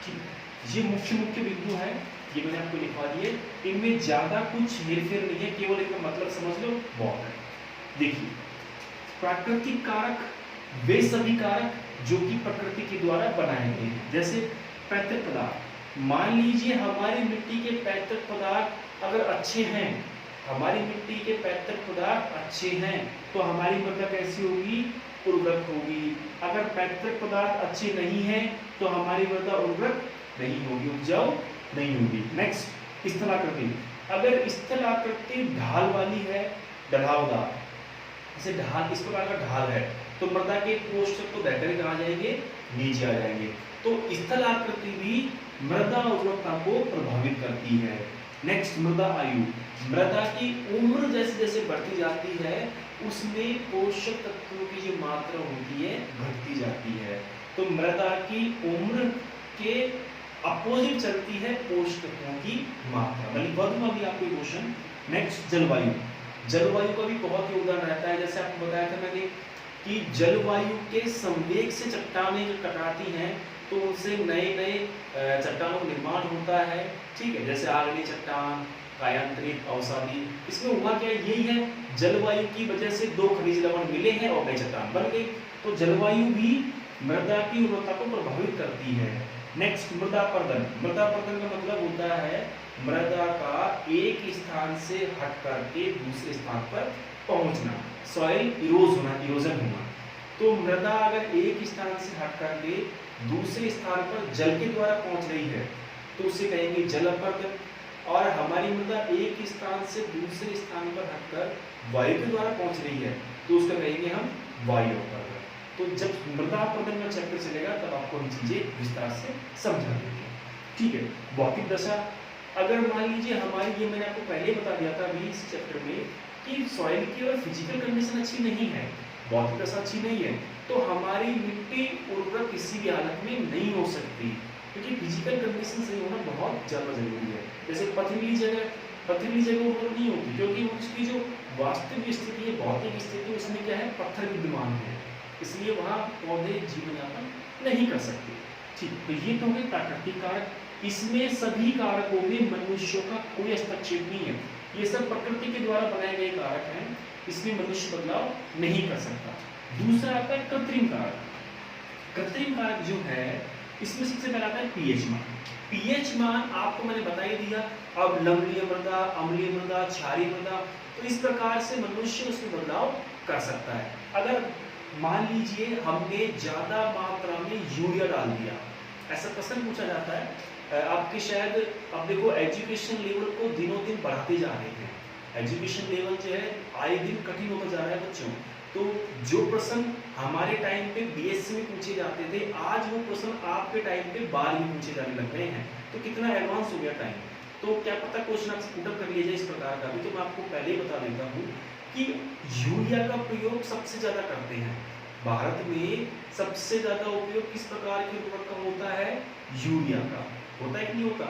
ठीक। ये मुख्य मुख्य बिंदु है, ये मैंने आपको लिखवा दिए। इनमें ज्यादा कुछ हेरफेर नहीं है, केवल इनका मतलब समझ लो बहुत है। देखिए प्राकृतिक कारक वे सभी कारक जो कि प्रकृति के द्वारा बनाए गए हैं। जैसे पैतृक पदार्थ, मान लीजिए हमारी मिट्टी के पैतृक पदार्थ अगर अच्छे हैं, हमारी मिट्टी के पैतृक पदार्थ अच्छे हैं तो हमारी मृदा कैसी होगी, उर्वरक होगी। अगर पैतृक पदार्थ अच्छे नहीं हैं तो हमारी मृदा उर्वरक नहीं होगी, उपजाऊ नहीं होगी। नेक्स्ट स्थलाकृति, अगर स्थलाकृति ढाल वाली है, ढलावदार, जैसे ढाल इस प्रकार का ढाल है तो मृदा के पोषक तो बहकर कहाँ जाएंगे, नीचे आ जाएंगे। तो स्थलाकृति भी मृदा उर्वरकता को प्रभावित करती है। नेक्स्ट मृदा आयु, मृदा की उम्र जैसे जैसे बढ़ती जाती है उसमें पोषक तत्वों की जो मात्रा होती है घटती जाती है। तो मृदा की उम्र के अपोजिट चलती है पोषक तत्वों की मात्रा। मैं लिखवा दूंगा अभी आपको क्वेश्चन। नेक्स्ट जलवायु, जलवायु का भी बहुत योगदान रहता है। जैसे आपको बताया था मैंने कि जलवायु के संवेग से चट्टानें जो टकराती हैं तो उनसे नए नए चट्टानों का निर्माण होता है, ठीक है। जैसे आग्नेय चट्टान, कायांतरित, अवसादी, इसमें हुआ क्या, यही है, जलवायु की वजह से दो खनिज लवण मिले हैं और नई चट्टान बन गई। तो जलवायु भी मृदा की उर्वरता को प्रभावित करती है। नेक्स्ट मृदापर्दन, मृदापर्दन का मतलब होता है मृदा का एक स्थान से हट करके दूसरे स्थान पर पहुंचना, सॉइल इरोजन होना। तो मृदा अगर एक स्थान से हट करके दूसरे स्थान पर जल के द्वारा पहुंच रही है तो उसे कहेंगे जल अपर्दन। और हमारी मृदा एक स्थान से दूसरे स्थान पर हटकर वायु के द्वारा पहुंच रही है तो उसका कहेंगे हम वायु अपवर्तन। तो जब मृदा अपवर्तन का चैप्टर चलेगा तब आपको हम चीजें विस्तार से समझा देंगे। ठीक है, भौतिक दशा, अगर मान लीजिए हमारी, ये मैंने आपको पहले बता दिया था अभी इस चैप्टर में कि सॉइल की और फिजिकल कंडीशन अच्छी नहीं है, भौतिक दशा अच्छी नहीं है, तो हमारी मिट्टी उर्वरक किसी भी हालत में नहीं हो सकती, क्योंकि फिजिकल कंडीशन सही होना बहुत ज़्यादा जरूरी है। जैसे पथरीली जगह उर्वरक नहीं होती, क्योंकि उसकी जो वास्तविक स्थिति है, भौतिक स्थिति, उसमें क्या है, पत्थर विद्यमान है, इसलिए वहाँ पौधे जीवन यापन नहीं कर सकते। ठीक, तो ये तो हो गए प्राकृतिक कारक। इसमें सभी कारकों में मनुष्यों का कोई हस्तक्षेप नहीं है, ये सब प्रकृति के द्वारा बनाए गए कारक हैं, इसमें मनुष्य बदलाव नहीं कर सकता। दूसरा आता है कृत्रिम कारक। कृत्रिम कारक जो है इसमें सबसे पहला आता है पीएच मान। पीएच मान आपको मैंने बता ही दिया। अब लवणीय मृदा, अम्लीय मृदा, क्षारीय मृदा, तो इस प्रकार से मनुष्य उसमें बदलाव कर सकता है। अगर मान लीजिए हमने ज्यादा मात्रा में यूरिया डाल दिया, ऐसा प्रश्न पूछा जाता है आपके, शायद अब देखो एजुकेशन लेवल को दिनों दिन बढ़ाते जा रहे हैं, एजुकेशन लेवल जो है आए दिन कठिन होता जा रहा है बच्चों। तो जो प्रश्न हमारे टाइम पे बीएससी में पूछे जाते थे, आज वो प्रश्न आपके टाइम पे 12वीं में पूछे जाने लग गए हैं, तो कितना एडवांस हो गया टाइम। तो क्या पता क्वेश्चन आपसे पुटअप कर लिया जाए इस प्रकार का भी। तो मैं आपको पहले ही बता देता हूँ कि यूरिया का प्रयोग सबसे ज्यादा करते हैं भारत में। सबसे ज्यादा उपयोग किस प्रकार के उर्वरक का होता है, यूरिया का होता है कि नहीं होता।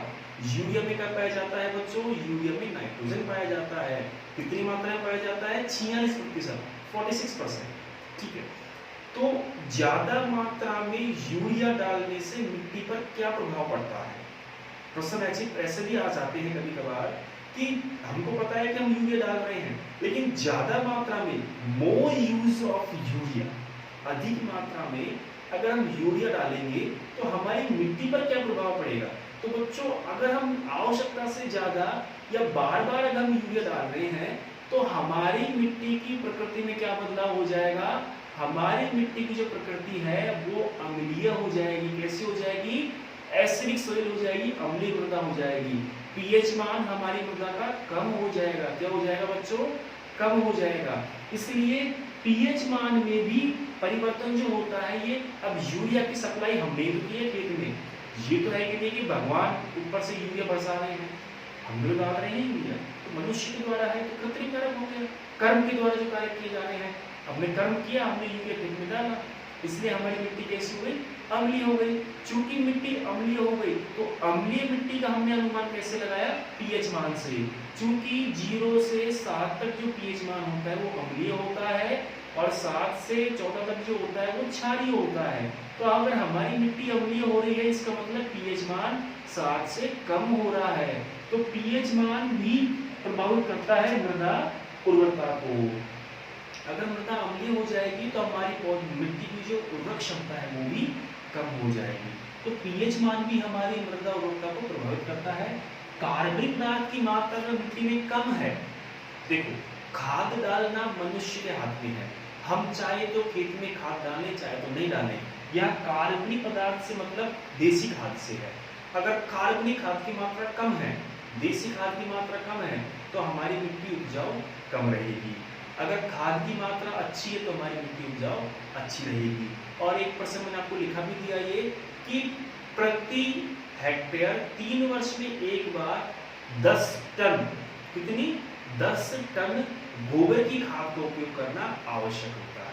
यूरिया में क्या पाया जाता है बच्चों, यूरिया में नाइट्रोजन पाया जाता है। कितनी मात्रा में पाया जाता है, 46%, 46%। ठीक है, तो ज्यादा मात्रा में यूरिया डालने से मिट्टी पर क्या प्रभाव पड़ता है। प्रश्न ऐसे भी आ जाते हैं कभी कभार कि हमको पता है कि हम यूरिया डाल रहे हैं, लेकिन ज्यादा मात्रा में, मोर यूज ऑफ यूरिया, अधिक मात्रा में अगर हम यूरिया डालेंगे तो हमारी मिट्टी पर क्या प्रभाव पड़ेगा। तो बच्चों अगर हम आवश्यकता से ज्यादा या बार बार अगर हम यूरिया डाल रहे हैं तो हमारी मिट्टी की प्रकृति में क्या बदलाव हो जाएगा, हमारी मिट्टी की जो प्रकृति है वो अम्लीय हो जाएगी। कैसे हो जाएगी, एसिडिक सॉइल हो जाएगी, अम्लीय मृदा हो जाएगी। पीएच मान हमारी मृदा का कम हो जाएगा। क्या हो जाएगा बच्चों, कम हो जाएगा। इसलिए पीएच मान में भी परिवर्तन जो होता है, ये अब यूरिया की सप्लाई हमने तो की है खेत में, ये तो है कि नहीं कि भगवान ऊपर से यूरिया बरसा रहे हैं, हम लोग डाल रहे हैं यूरिया, तो मनुष्य के द्वारा है, तो कृत्रिम कारक हो गया। कर्म के द्वारा जो कार्य किए जा रहे हैं, हमने कर्म किया, हमने यूरिया खेत में डाला, इसलिए हमारी मिट्टी कैसी हो गई, अम्लीय हो गई। चूंकि मिट्टी अम्लीय हो गई तो अम्लीय मिट्टी का हमने अनुमान कैसे लगाया, पीएच मान से। चूंकि 0 से 7 तक जो पीएच मान होता है वो अम्लीय होता है और 7 से 14 तक जो होता है वो क्षारीय होता है। तो अगर हमारी मिट्टी अम्लीय हो रही है, इसका मतलब पीएच मान 7 से कम हो रहा है। तो पीएच मान भी प्रभावित करता है मृदा उर्वरता को। अगर मृदा अम्लीय हो जाएगी तो हमारी मिट्टी की जो उर्वरक क्षमता है वो भी कम हो जाएगी। तो पीएच मान भी हमारी मृदा उर्वरता को प्रभावित करता है। कार्बनिक पदार्थ की मात्रा अगर मिट्टी में कम है, देखो खाद डालना मनुष्य के हाथ में है, हम चाहे तो खेत में खाद डालें, चाहे तो नहीं डालें। यह कार्बनिक पदार्थ से मतलब देसी खाद से है। अगर कार्बनिक खाद की मात्रा कम है, देसी खाद की मात्रा कम है, तो हमारी मिट्टी उपजाऊ कम रहेगी। अगर खाद की मात्रा अच्छी है तो हमारी मिट्टी उपजाऊ अच्छी रहेगी। और एक प्रश्न मैंने आपको लिखा भी दिया ये कि प्रति हेक्टेयर 3 वर्ष में एक बार 10 टन, कितनी, 10 टन गोबर की खाद का उपयोग करना आवश्यक होता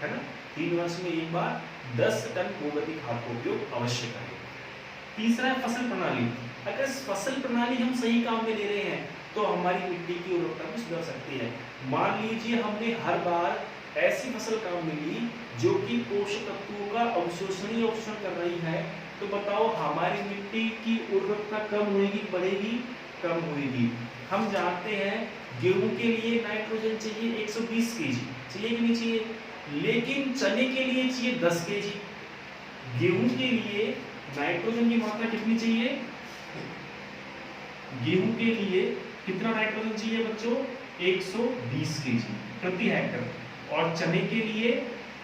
है ना। 3 वर्ष में एक बार 10 टन गोबर की खाद का उपयोग अवश्य करें। तीसरा है फसल प्रणाली। अगर फसल प्रणाली हम सही काम में ले रहे हैं तो हमारी मिट्टी की उर्वरकता भी सुधर सकती है। मान लीजिए हमने हर बार ऐसी फसल काम में ली जो कि पोषक तत्वों का अवशोषण ही अवशोषण कर रही है, तो बताओ हमारी मिट्टी की उर्वरकता कम होगी, बढ़ेगी, कम होगी। हम जानते हैं गेहूं के लिए नाइट्रोजन चाहिए 120 केजी, चाहिए कि नहीं चाहिए, लेकिन चने के लिए चाहिए 10 केजी। गेहूं के लिए नाइट्रोजन की मात्रा कितनी चाहिए, गेहूं के लिए कितना नाइट्रोजन चाहिए बच्चों, 120 केजी प्रति हेक्टर, और चने के लिए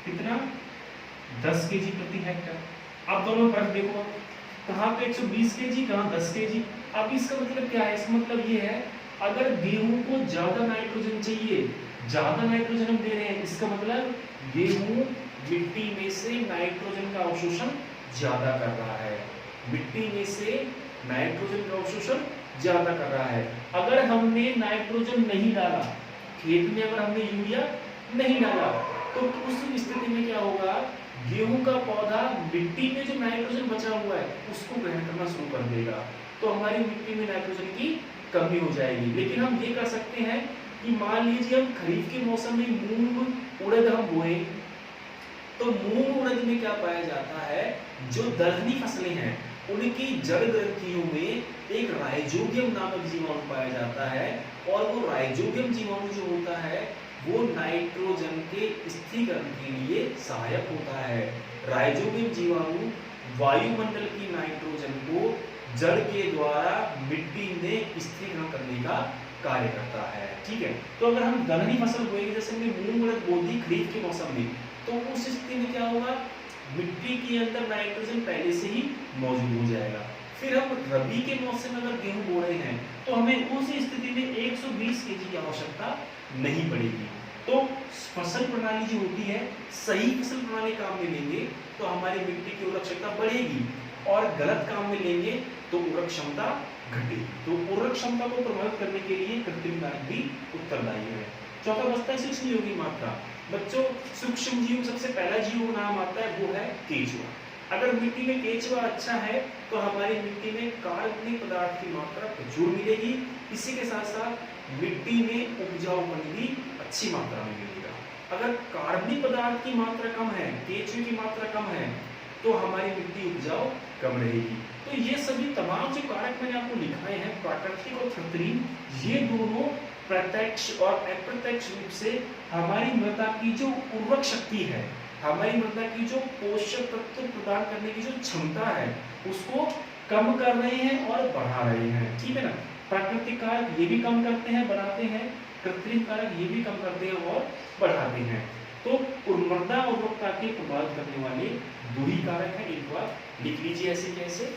कितना, 10 केजी प्रति हेक्टर। अब दोनों फर्क देखो, कहाँ पे 120 केजी, कहाँ 10 केजी। अब इसका मतलब क्या है? इसका मतलब ये है, अगर गेहूं को ज्यादा नाइट्रोजन चाहिए, ज्यादा नाइट्रोजन हम दे रहे हैं, इसका मतलब गेहूं मिट्टी में से नाइट्रोजन का अवशोषण ज्यादा कर रहा है, मिट्टी में से नाइट्रोजन का अवशोषण ज्यादा कर रहा है। अगर हमने नाइट्रोजन नहीं डाला खेत में, अगर हमने यूरिया नहीं डाला, तो उस स्थिति में क्या होगा? गेहूं का पौधा मिट्टी में जो नाइट्रोजन बचा हुआ है उसको ग्रहण करना शुरू कर देगा, तो हमारी मिट्टी में नाइट्रोजन की कमी हो जाएगी। लेकिन हम ये कर सकते हैं कि मान लीजिए हम खरीफ के मौसम में मूंग उड़द हम बोए, तो मूंग उड़द में क्या पाया जाता है? जो दलहनी फसलें हैं उनकी जड़ ग्रंथियों में एक राइजोबियम नामक जीवाणु पाया जाता है, और वो राइजोबियम जीवाणु जो होता है वो नाइट्रोजन के स्थिरीकरण के लिए सहायक होता है। राइजोबियम जीवाणु वायुमंडल की नाइट्रोजन को जड़ के द्वारा मिट्टी में स्थिरीकरण करने का कार्य करता है। ठीक है, तो अगर हम दलहनी फसल बोएंगे, जैसे हमने मूंग उड़द बो दी खरीफ के मौसम में, तो उस स्थिति में क्या होगा? मिट्टी के अंदर नाइट्रोजन पहले से ही मौजूद हो जाएगा। फिर हम रबी के मौसम में अगर गेहूं बो रहे हैं, तो हमें उस स्थिति में 120 केजी की आवश्यकता नहीं पड़ेगी। तो फसल प्रणाली जो होती है, सही फसल प्रणाली काम में लेंगे तो हमारी मिट्टी की उर्वरक क्षमता बढ़ेगी, और गलत काम में लेंगे तो उर्वरक क्षमता घटेगी। तो उर्वरक क्षमता को प्रभावित करने के लिए कृत्रिम कारक भी उत्तरदायी है। चौथा बचता है सूक्ष्म जीवों की मात्रा। बच्चों, सूक्ष्म जीव सबसे पहला जीव नाम आता है वो है केंचुआ। अगर मिट्टी में केंचुआ अच्छा है तो हमारी मिट्टी में कार्बनिक पदार्थ की मात्रा प्रचुर मिलेगी। इसी के साथ साथ मिट्टी में उपजाऊपन भी अच्छी मात्रा में मिलेगा। अगर कार्बनिक पदार्थ की मात्रा कम है, केंचुए की मात्रा कम है, तो हमारी मिट्टी उपजाऊ कम रहेगी। तो ये सभी तमाम जो कारक मैंने आपको लिखाए हैं, प्राकृतिक और कृत्रिम, ये दोनों प्रत्यक्ष और अप्रत्यक्ष रूप से हमारी मृदा की जो उर्वरक शक्ति है, हमारी मृदा की जो पोषक तत्व प्रदान करने की जो क्षमता है, उसको कम कर रहे हैं और बढ़ा रहे हैं। ठीक है ना? प्राकृतिक कारक ये भी कम करते हैं, बढ़ाते हैं, कृत्रिम कारक ये भी कम करते हैं और बढ़ाते हैं। तो मृदा उर्वरकता के प्रभावित करने वाले दो ही कारक हैं, एक बार लिख लीजिए ऐसे कैसे।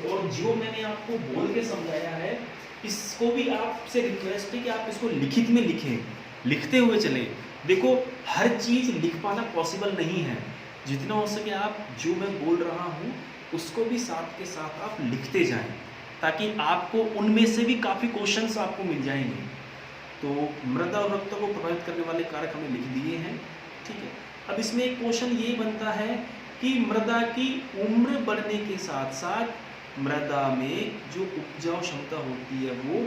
और जो मैंने आपको बोल के समझाया है, इसको भी आपसे रिक्वेस्ट है कि आप इसको लिखित में लिखें, लिखते हुए चले। देखो, हर चीज लिख पाना पॉसिबल नहीं है, जितना हो सके आप जो मैं बोल रहा हूँ उसको भी साथ के साथ आप लिखते जाएं, ताकि आपको उनमें से भी काफ़ी क्वेश्चंस आपको मिल जाएंगे। तो मृदा उर्वरकता को प्रभावित करने वाले कारक हमने लिख दिए हैं। ठीक है, अब इसमें एक क्वेश्चन ये बनता है कि मृदा की उम्र बढ़ने के साथ साथ मृदा में जो उपजाऊ क्षमता होती है वो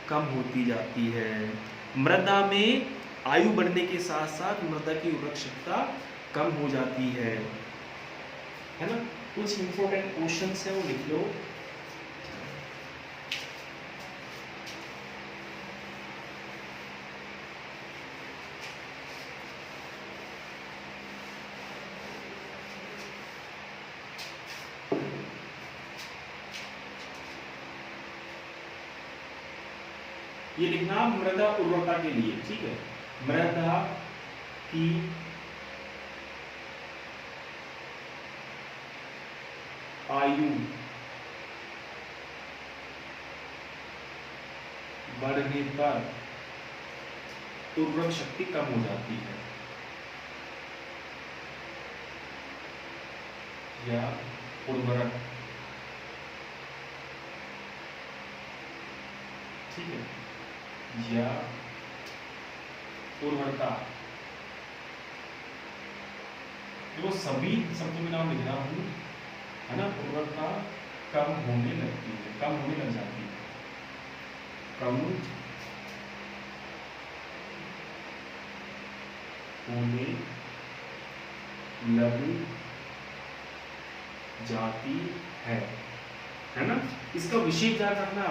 कम होती जाती है। मृदा में आयु बढ़ने के साथ साथ मृदा की उर्वरक क्षमता कम हो जाती है ना? कुछ इंपॉर्टेंट क्वेश्चंस है वो लिख लो। ये लिखना मृदा उर्वरता के लिए। ठीक है, मृदा की आयु बढ़ने पर उर्वरक शक्ति कम हो जाती है, या उर्वरक, ठीक है, या उर्वरता, देखो सभी शब्दों में नाम लिख रहा हूं, है ना? उर्वरता कम होने लगती है, कम होने लग जाती है, कम होने लग जाती है ना? इसका विशेष ध्यान रखना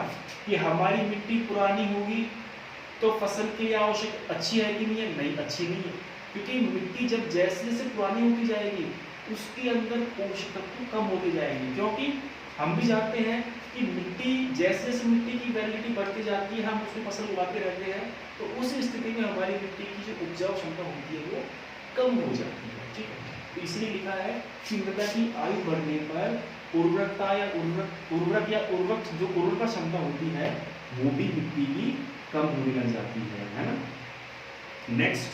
कि हमारी मिट्टी पुरानी होगी तो फसल के लिए आवश्यक अच्छी है कि नहीं है? नहीं, अच्छी नहीं है, क्योंकि मिट्टी जब जैसे जैसे पुरानी होती जाएगी उसके अंदर पोषक तत्व कम होते जाएंगे, क्योंकि हम भी जानते हैं कि मिट्टी जैसे जैसे मिट्टी की वैलिडिटी बढ़ती जाती है, हम उसमें फसल उगाते रहते हैं, तो उस स्थिति में हमारी मिट्टी की जो उपजाऊ क्षमता होती है वो कम हो जाती है। ठीक है, तो इसलिए लिखा है कि मृदा की आयु बढ़ने पर उर्वरकता या उर्वरक जो उर्वरक क्षमता होती है वो भी मिट्टी की कम होने लग जाती है ना। नेक्स्ट,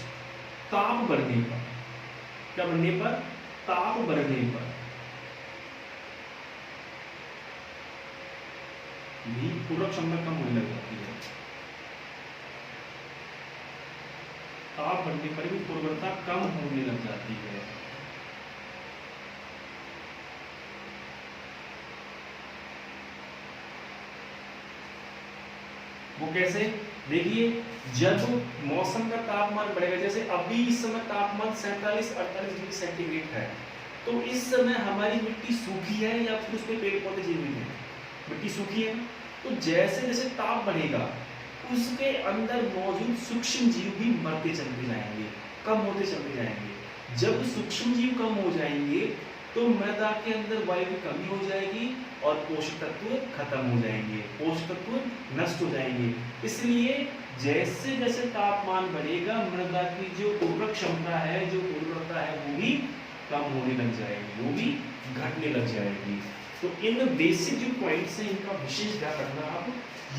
ताप बढ़ने पर, क्या बढ़ने पर? ताप बढ़ने पर भी उर्वरक क्षमता कम होने लग जाती है। ताप बढ़ने पर भी उर्वरकता कम होने लग जाती है। वो कैसे? देखिए, जब मौसम का तापमान बढ़ेगा, जैसे अभी इस समय तापमान 47-48 डिग्री सेंटीग्रेड है, तो इस समय हमारी मिट्टी सूखी है या फिर उसमें पेड़ पौधे जीवित हैं? मिट्टी सूखी है। तो जैसे जैसे ताप बढ़ेगा उसके अंदर मौजूद सूक्ष्म जीव भी मरते चलते जाएंगे, कम होते चलते जाएंगे। जब सूक्ष्म जीव कम हो जाएंगे तो मृदा के अंदर वायु की कमी हो जाएगी और पोषक तत्व खत्म हो जाएंगे, पोषक तत्व नष्ट हो जाएंगे। इसलिए जैसे जैसे तापमान बढ़ेगा मृदा की जो उर्वरक क्षमता है, जो उर्वरकता है, वो भी कम होने लग जाएगी, वो भी घटने लग जाएगी। तो इन बेसिक जो पॉइंट्स हैं इनका विशेष ध्यान रखना। आप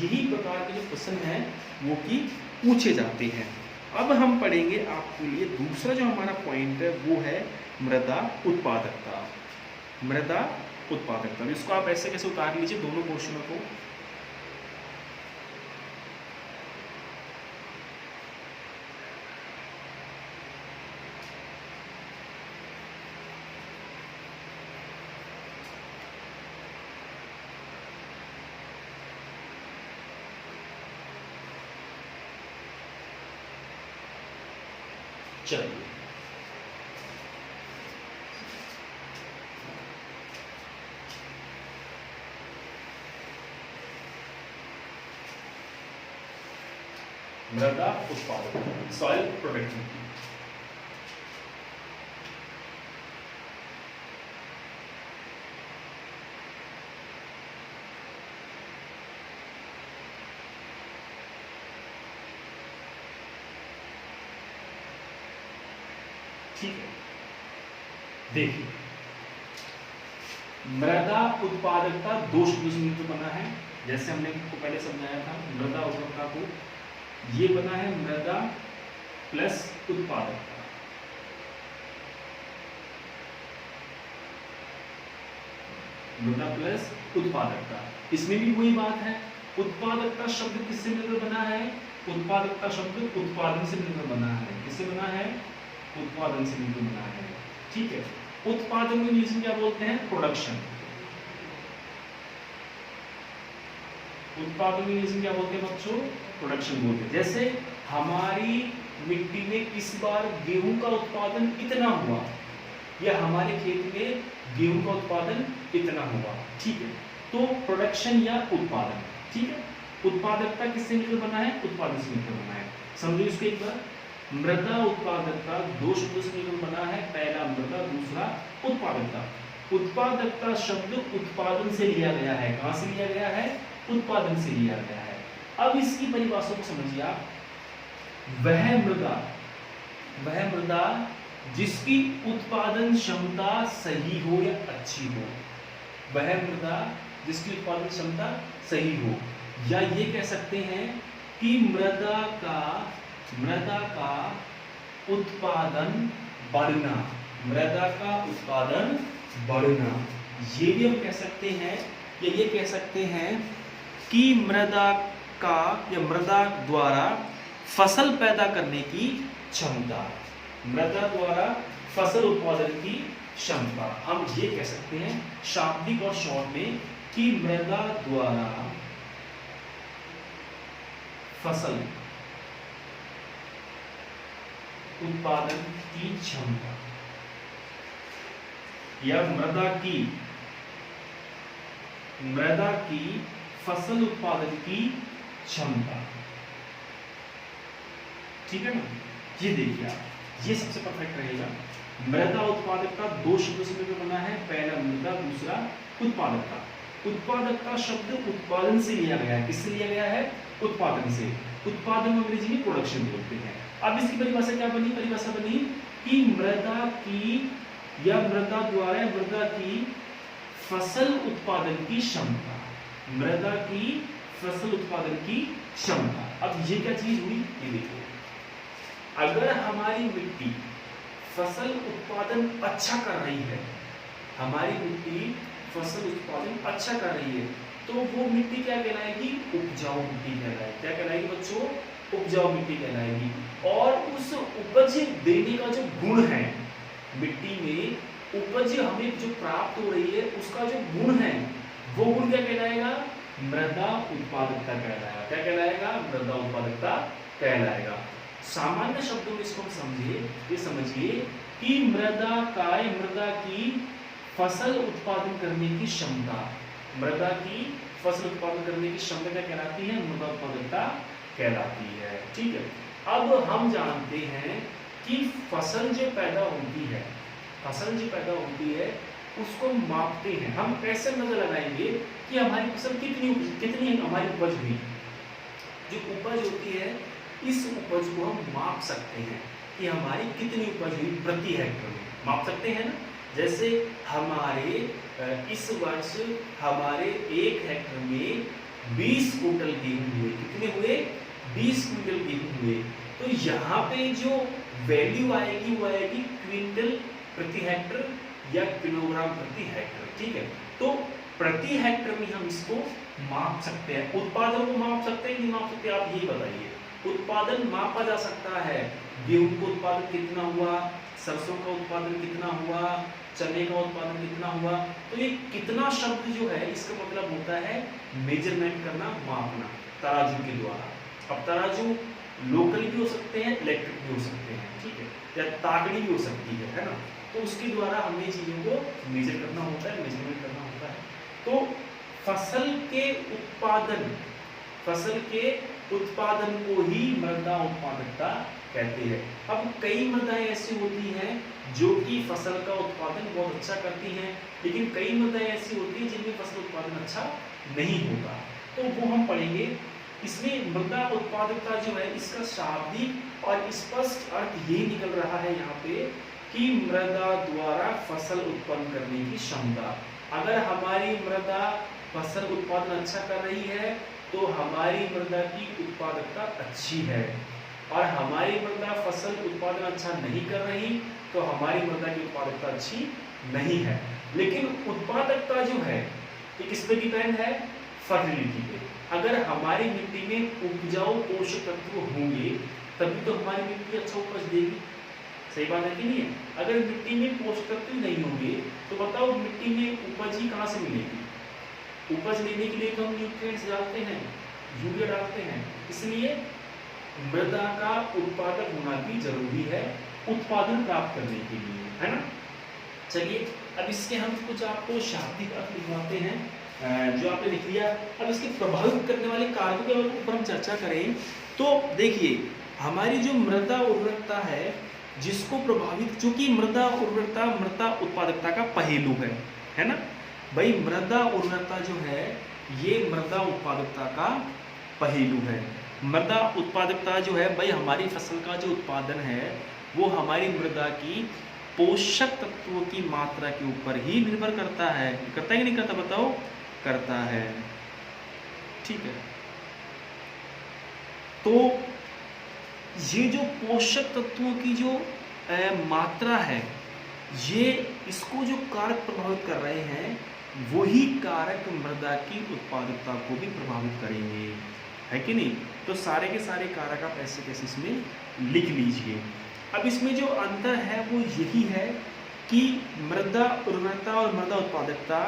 यही प्रकार के जो प्रश्न हैं वो की पूछे जाते हैं। अब हम पढ़ेंगे आपके लिए दूसरा जो हमारा पॉइंट है वो है मृदा उत्पादकता। मृदा उत्पादकता, इसको आप ऐसे कैसे उतार लीजिए दोनों पोर्शनों को। चलिए, मृदा उत्पादकता, सॉइल प्रोडक्टिविटी। ठीक है, देखिए मृदा उत्पादकता दो शब्दों से मिलकर बना है। जैसे हमने आपको पहले समझाया था, मृदा उत्पादकता को ये बना है मृदा प्लस उत्पादकता। मृदा प्लस उत्पादकता, इसमें भी वही बात है। उत्पादकता शब्द किससे मिलकर बना है? उत्पादकता शब्द उत्पादन से मिलकर बना है। किससे बना है? उत्पादन से मिलकर बना है। ठीक है, उत्पादन को इंग्लिश में क्या बोलते हैं? प्रोडक्शन। उत्पादन को इंग्लिश में क्या बोलते हैं बच्चों? प्रोडक्शन बोलते हैं। जैसे हमारी मिट्टी में इस बार गेहूं का उत्पादन इतना हुआ, या हमारे खेत में गेहूं का उत्पादन इतना हुआ। ठीक है, तो प्रोडक्शन या उत्पादन। ठीक है, उत्पादकता किससे मिलकर बना है? उत्पादन से मिलकर बना है। समझिए इसको एक बार। मृदा उत्पादकता दो शब्दों से मिलकर बना है, पहला मृदा, दूसरा उत्पादकता। उत्पादकता शब्द उत्पादन से लिया गया है। कहां से लिया गया है? उत्पादन से लिया गया है। अब इसकी परिभाषा को समझिए आप। वह मृदा जिसकी उत्पादन क्षमता सही हो या अच्छी हो। वह मृदा जिसकी उत्पादन क्षमता सही हो, या ये कह सकते हैं कि मृदा का उत्पादन बढ़ना। मृदा का उत्पादन बढ़ना, ये भी हम कह सकते हैं, या ये कह सकते हैं कि मृदा का या मृदा द्वारा फसल पैदा करने की क्षमता। मृदा द्वारा फसल उत्पादन की क्षमता, हम ये कह सकते हैं शाब्दिक और शॉर्ट में कि मृदा द्वारा फसल उत्पादन की क्षमता, या मृदा की फसल उत्पादन की क्षमता। ठीक है ना? ये देखिए आप, ये सबसे परफेक्ट रहेगा। मृदा उत्पादकता दो शब्दों से मिलकर बना है, पहला मृदा, दूसरा उत्पादकता। उत्पादकता शब्द उत्पादन से लिया गया है। किससे लिया गया है? उत्पादन से। उत्पादन को अंग्रेजी में प्रोडक्शन बोलते हैं। अब इसकी परिभाषा क्या बनी? परिभाषा बनी कि मृदा की या मृदा द्वारा मृदा की फसल उत्पादन की क्षमता, मृदा की फसल उत्पादन की क्षमता। अब ये क्या चीज हुई, ये देखो, अगर हमारी मिट्टी फसल उत्पादन अच्छा कर रही है, हमारी मिट्टी फसल उत्पादन अच्छा कर रही है, तो वो मिट्टी क्या कहलाएगी, उपजाऊ मिट्टी कहलाएगी। क्या कहलाएगी बच्चों, उपजाऊ मिट्टी कहलाएगी। और उस उपज देने का जो गुण है, मिट्टी में उपज हमें जो प्राप्त हो रही है उसका जो गुण है, वो गुण क्या कहलाएगा, मृदा उत्पादकता कहलाएगा। क्या कहलाएगा, मृदा उत्पादकता कहलाएगा। सामान्य शब्दों में इसको हम समझिए, ये समझिए कि मृदा की फसल उत्पादन करने की क्षमता, मृदा की फसल उत्पादन करने की क्षमता क्या कहलाती है, मृदा उत्पादकता कहलाती है। ठीक है, अब हम जानते हैं कि फसल जो पैदा होती है, फसल जो पैदा होती है उसको मापते हैं। हम कैसे अंदाजा लगाएंगे कि हमारी फसल कितनी हमारी उपज हुई। जो उपज होती है, इस उपज को हम माप सकते हैं कि हमारी कितनी उपज हुई प्रति हेक्टेयर में, माप सकते हैं ना। जैसे हमारे इस वर्ष हमारे 1 हेक्टेयर में 20 कुंटल गेहूं हुए। कितने हुए, 20 कुंटल गेहूं हुए। तो यहाँ पे जो वैल्यू आएगी वो आएगी क्विंटल प्रति हेक्टेयर या किलोग्राम प्रति हेक्टेयर। ठीक है, तो प्रति हेक्टेयर में हम इसको माप सकते हैं। उत्पादन को माप सकते हैं, नहीं माप सकते, आप यही बताइए। उत्पादन मापा जा सकता है, गेहूं का उत्पादन कितना हुआ, सरसों का उत्पादन कितना हुआ, चने का उत्पादन कितना हुआ। तो ये कितना शब्द जो है इसका मतलब होता है मेजरमेंट करना, मापना तराजू के द्वारा। अब तराजू लोकल भी हो सकते हैं, इलेक्ट्रिक भी हो सकते हैं, ठीक है, या ताकड़ी भी हो सकती है ना। तो उसके द्वारा हमें चीजों को मेजर करना होता है, मेजरमेंट करना होता है। तो फसल के उत्पादन को ही मृदा उत्पादकता कहते हैं। अब कई मृदाएं ऐसी होती हैं जो कि फसल का उत्पादन बहुत अच्छा करती हैं, लेकिन कई मृदाएं ऐसी होती हैं जिनमें फसल उत्पादन अच्छा नहीं होता, तो वो हम पढ़ेंगे। इसमें मृदा उत्पादकता जो है इसका शाब्दिक और स्पष्ट अर्थ ये निकल रहा है यहाँ पे कि मृदा द्वारा फसल उत्पन्न करने की क्षमता। अगर हमारी मृदा फसल उत्पादन अच्छा कर रही है तो हमारी मृदा की उत्पादकता अच्छी है, और हमारी मृदा फसल उत्पादन अच्छा नहीं कर रही तो हमारी मृदा की उत्पादकता अच्छी नहीं है। लेकिन उत्पादकता जो है ये किस पे डिपेंड है, फर्टिलिटी पे। अगर हमारी मिट्टी में उपजाऊ पोषक तत्व होंगे तभी तो हमारी मिट्टी अच्छा उपज देगी। सही बात है कि नहीं है। अगर मिट्टी में पोषक तत्व नहीं होंगे तो बताओ मिट्टी में उपज ही कहाँ से मिलेगी। उपज लेने के लिए तो हम न्यूट्रिएंट्स डालते हैं, यूरिया डालते हैं। इसलिए मृदा का उत्पादक होना भी जरूरी है उत्पादन प्राप्त करने के लिए, है ना। चलिए अब इसके हम कुछ आपको शाब्दिक अर्थ लिखवाते हैं जो आपने लिख लिया। अब इसके प्रभावित करने वाले कारकों के ऊपर हम चर्चा करें तो देखिए, हमारी जो मृदा उर्वरकता है जिसको प्रभावित, चूंकि मृदा उर्वरकता मृदा उत्पादकता का पहलू है ना भाई। मृदा उर्वरकता जो है ये मृदा उत्पादकता का पहलू है। मृदा उत्पादकता जो है भाई हमारी फसल का जो उत्पादन है वो हमारी मृदा की पोषक तत्वों की मात्रा के ऊपर ही निर्भर करता है। करता है कि नहीं करता, बताओ। करता है, ठीक है। तो ये जो पोषक तत्वों की जो मात्रा है, ये इसको जो कारक प्रभावित कर रहे हैं वही कारक मृदा की उत्पादकता को भी प्रभावित करेंगे, है कि नहीं। तो सारे के सारे कारक आप ऐसे कैसे इसमें लिख लीजिए। अब इसमें जो अंतर है वो यही है कि मृदा उर्वरता और मृदा उत्पादकता,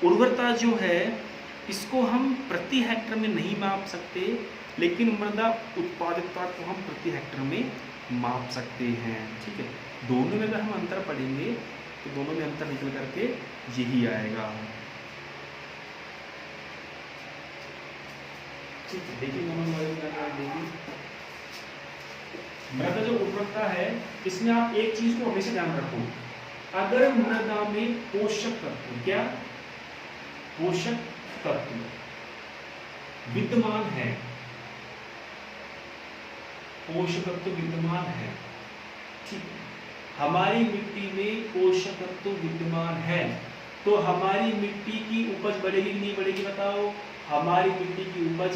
उर्वरता जो है इसको हम प्रति हेक्टेयर में नहीं माप सकते, लेकिन मृदा उत्पादकता को हम प्रति हेक्टेयर में माप सकते हैं, ठीक है। दोनों में अगर हम अंतर पढ़ेंगे तो दोनों में अंतर निकल करके यही आएगा, ठीक है। देखिए मृदा जो उर्वरकता है इसमें आप एक चीज को हमेशा ध्यान रखो, अगर मृदा में पोषक तत्व, क्या पोषक तत्व विद्यमान है, पोषक तत्व विद्यमान है, ठीक है। हमारी मिट्टी में पोषक तत्व विद्यमान है तो हमारी मिट्टी की उपज बढ़ेगी कि नहीं बढ़ेगी बताओ? हमारी मिट्टी की उपज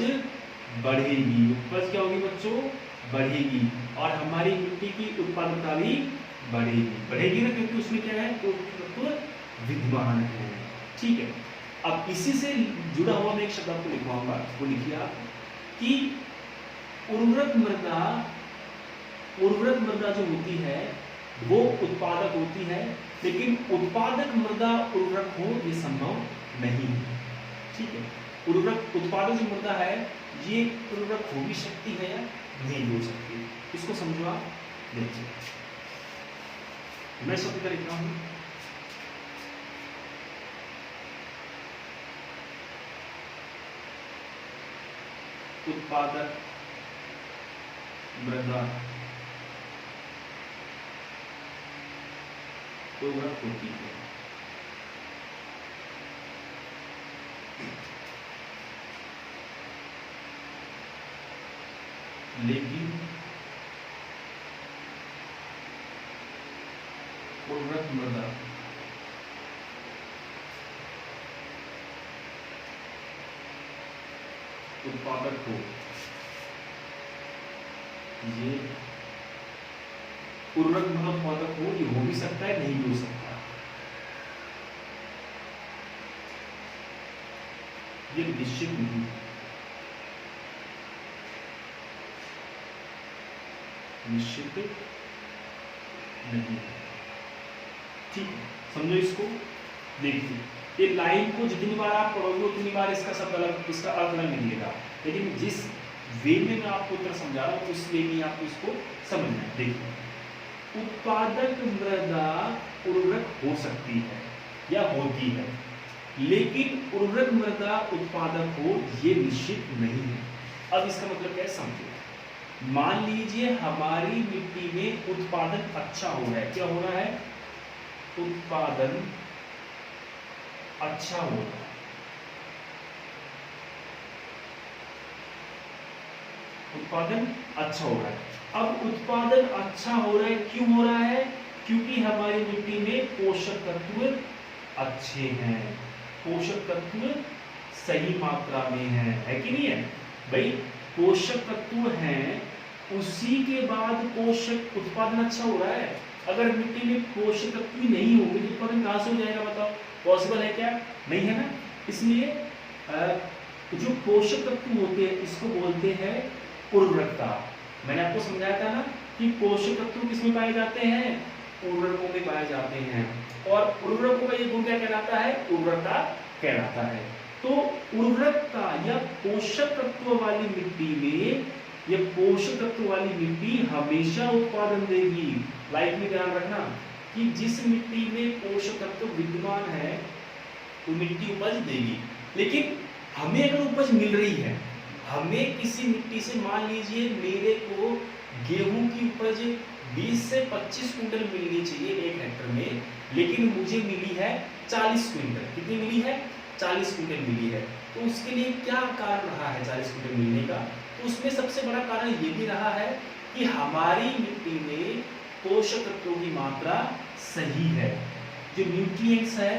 बढ़ेगी। उपज क्या होगी बच्चों? बढ़ेगी। और हमारी मिट्टी की उत्पादकता भी बढ़ेगी। बढ़ेगी ना, क्योंकि उसमें क्या है? पोषक तत्व विद्यमान है। ठीक है। अब इसी से जुड़ा हुआ मैं एक शब्द आपको लिखवाऊंगा, वो लिखिए आप कि उर्वरक मृदा जो होती है वो उत्पादक होती है, लेकिन उत्पादक मृदा उर्वरक हो ये संभव नहीं है। ठीक है। उर्वरक उत्पादक जो मृदा है ये उर्वरक हो भी सकती है या नहीं हो सकती, इसको समझो आप। देखिए मैं शब्द का लिख रहा हूं, उत्पादक मृदा उर्वरक होती है, लेकिन उर्वरक मृदा उत्पादक हो, ये उर्वरक मृदा उत्पादक हो, ये हो भी सकता है नहीं भी हो सकता, ये निश्चित नहीं है। निश्चित नहीं है। ठीक है, समझो इसको। देखिए ये लाइन को जितनी बार आप पढ़ोगे उतनी बार इसका शब्द अलग, इसका अर्थ अलग निकलेगा, लेकिन जिस वे में मैं आपको उत्तर समझा रहा हूं उस वे में आपको इसको समझना है। देखिए उत्पादक मृदा उर्वरक हो सकती है या होती है, लेकिन उर्वरक मृदा उत्पादक हो ये निश्चित नहीं है। अब इसका मतलब क्या है समझो। मान लीजिए हमारी मिट्टी में उत्पादन अच्छा हो रहा है। क्या हो रहा है? उत्पादन अच्छा हो रहा है। उत्पादन अच्छा हो रहा है। अब उत्पादन अच्छा हो रहा है, क्यों हो रहा है? क्योंकि हमारी मिट्टी में पोषक तत्व अच्छे हैं, पोषक तत्व सही मात्रा में है कि नहीं है भाई? पोषक तत्व हैं, उसी के बाद पोषक उत्पादन अच्छा हो रहा है। अगर मिट्टी में पोषक तत्व नहीं होंगे तो उत्पादन कहां से हो जाएगा बताओ? पॉसिबल है क्या? नहीं है ना। इसलिए जो पोषक तत्व होते हैं इसको बोलते हैं उर्वरकता। मैंने आपको समझाया था ना कि पोषक तत्व किसमें पाए जाते हैं? उर्वरकों में पाए जाते हैं। और उर्वरकों का ये गुण क्या कहलाता है? उर्वरता कहलाता है। तो उर्वरकता या पोषक तत्व वाली मिट्टी में, ये पोषक तत्व वाली मिट्टी हमेशा उत्पादन देगी। लाइफ में ध्यान रखना कि जिस मिट्टी में पोषक तत्व विद्यमान है वो मिट्टी उपज देगी। लेकिन हमें अगर उपज मिल रही है, हमें किसी मिट्टी से, मान लीजिए मेरे को गेहूं की उपज 20 से 25 क्विंटल मिलनी चाहिए 1 हेक्टर में, लेकिन मुझे मिली है 40 क्विंटल। कितनी मिली है? 40 क्विंटल मिली है। तो उसके लिए क्या कारण रहा है 40 क्विंटल मिलने का? तो उसमें सबसे बड़ा कारण ये भी रहा है कि हमारी मिट्टी में पोषक तत्वों की मात्रा सही है, जो न्यूट्रिएंट्स है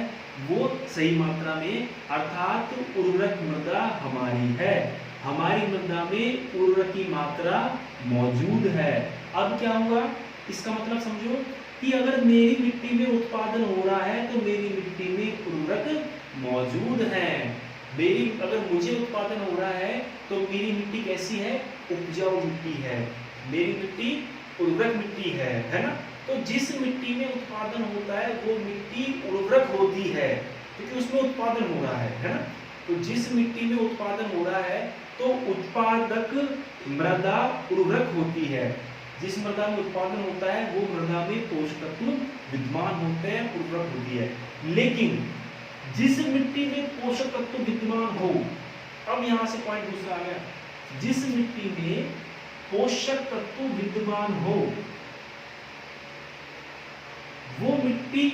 वो सही मात्रा में, अर्थात उर्वरक मृदा हमारी है, हमारी मृदा में उर्वरक की मात्रा मौजूद है। अब क्या हुआ? इसका मतलब समझो कि अगर मेरी मिट्टी में उत्पादन हो रहा है तो मेरी मिट्टी में उर्वरक मौजूद है। मेरी अगर मुझे उत्पादन हो रहा है तो मेरी मिट्टी कैसी है? उपजाऊ मिट्टी है, मेरी मिट्टी उर्वरक मिट्टी है ना। तो जिस मिट्टी में उत्पादन होता है वो मिट्टी उर्वरक होती है, क्योंकि उसमें उत्पादन हो रहा है ना। तो जिस मिट्टी में उत्पादन हो रहा है तो उत्पादक मृदा उर्वरक होती है। जिस मृदा में उत्पादन होता है वो मृदा में पोषक तत्व विद्यमान होते हैं, उर्वरक होती है। लेकिन जिस मिट्टी में पोषक तत्व विद्यमान हो, अब यहां से पॉइंट दूसरा आ गया, जिस मिट्टी में पोषक तत्व विद्यमान हो वो मिट्टी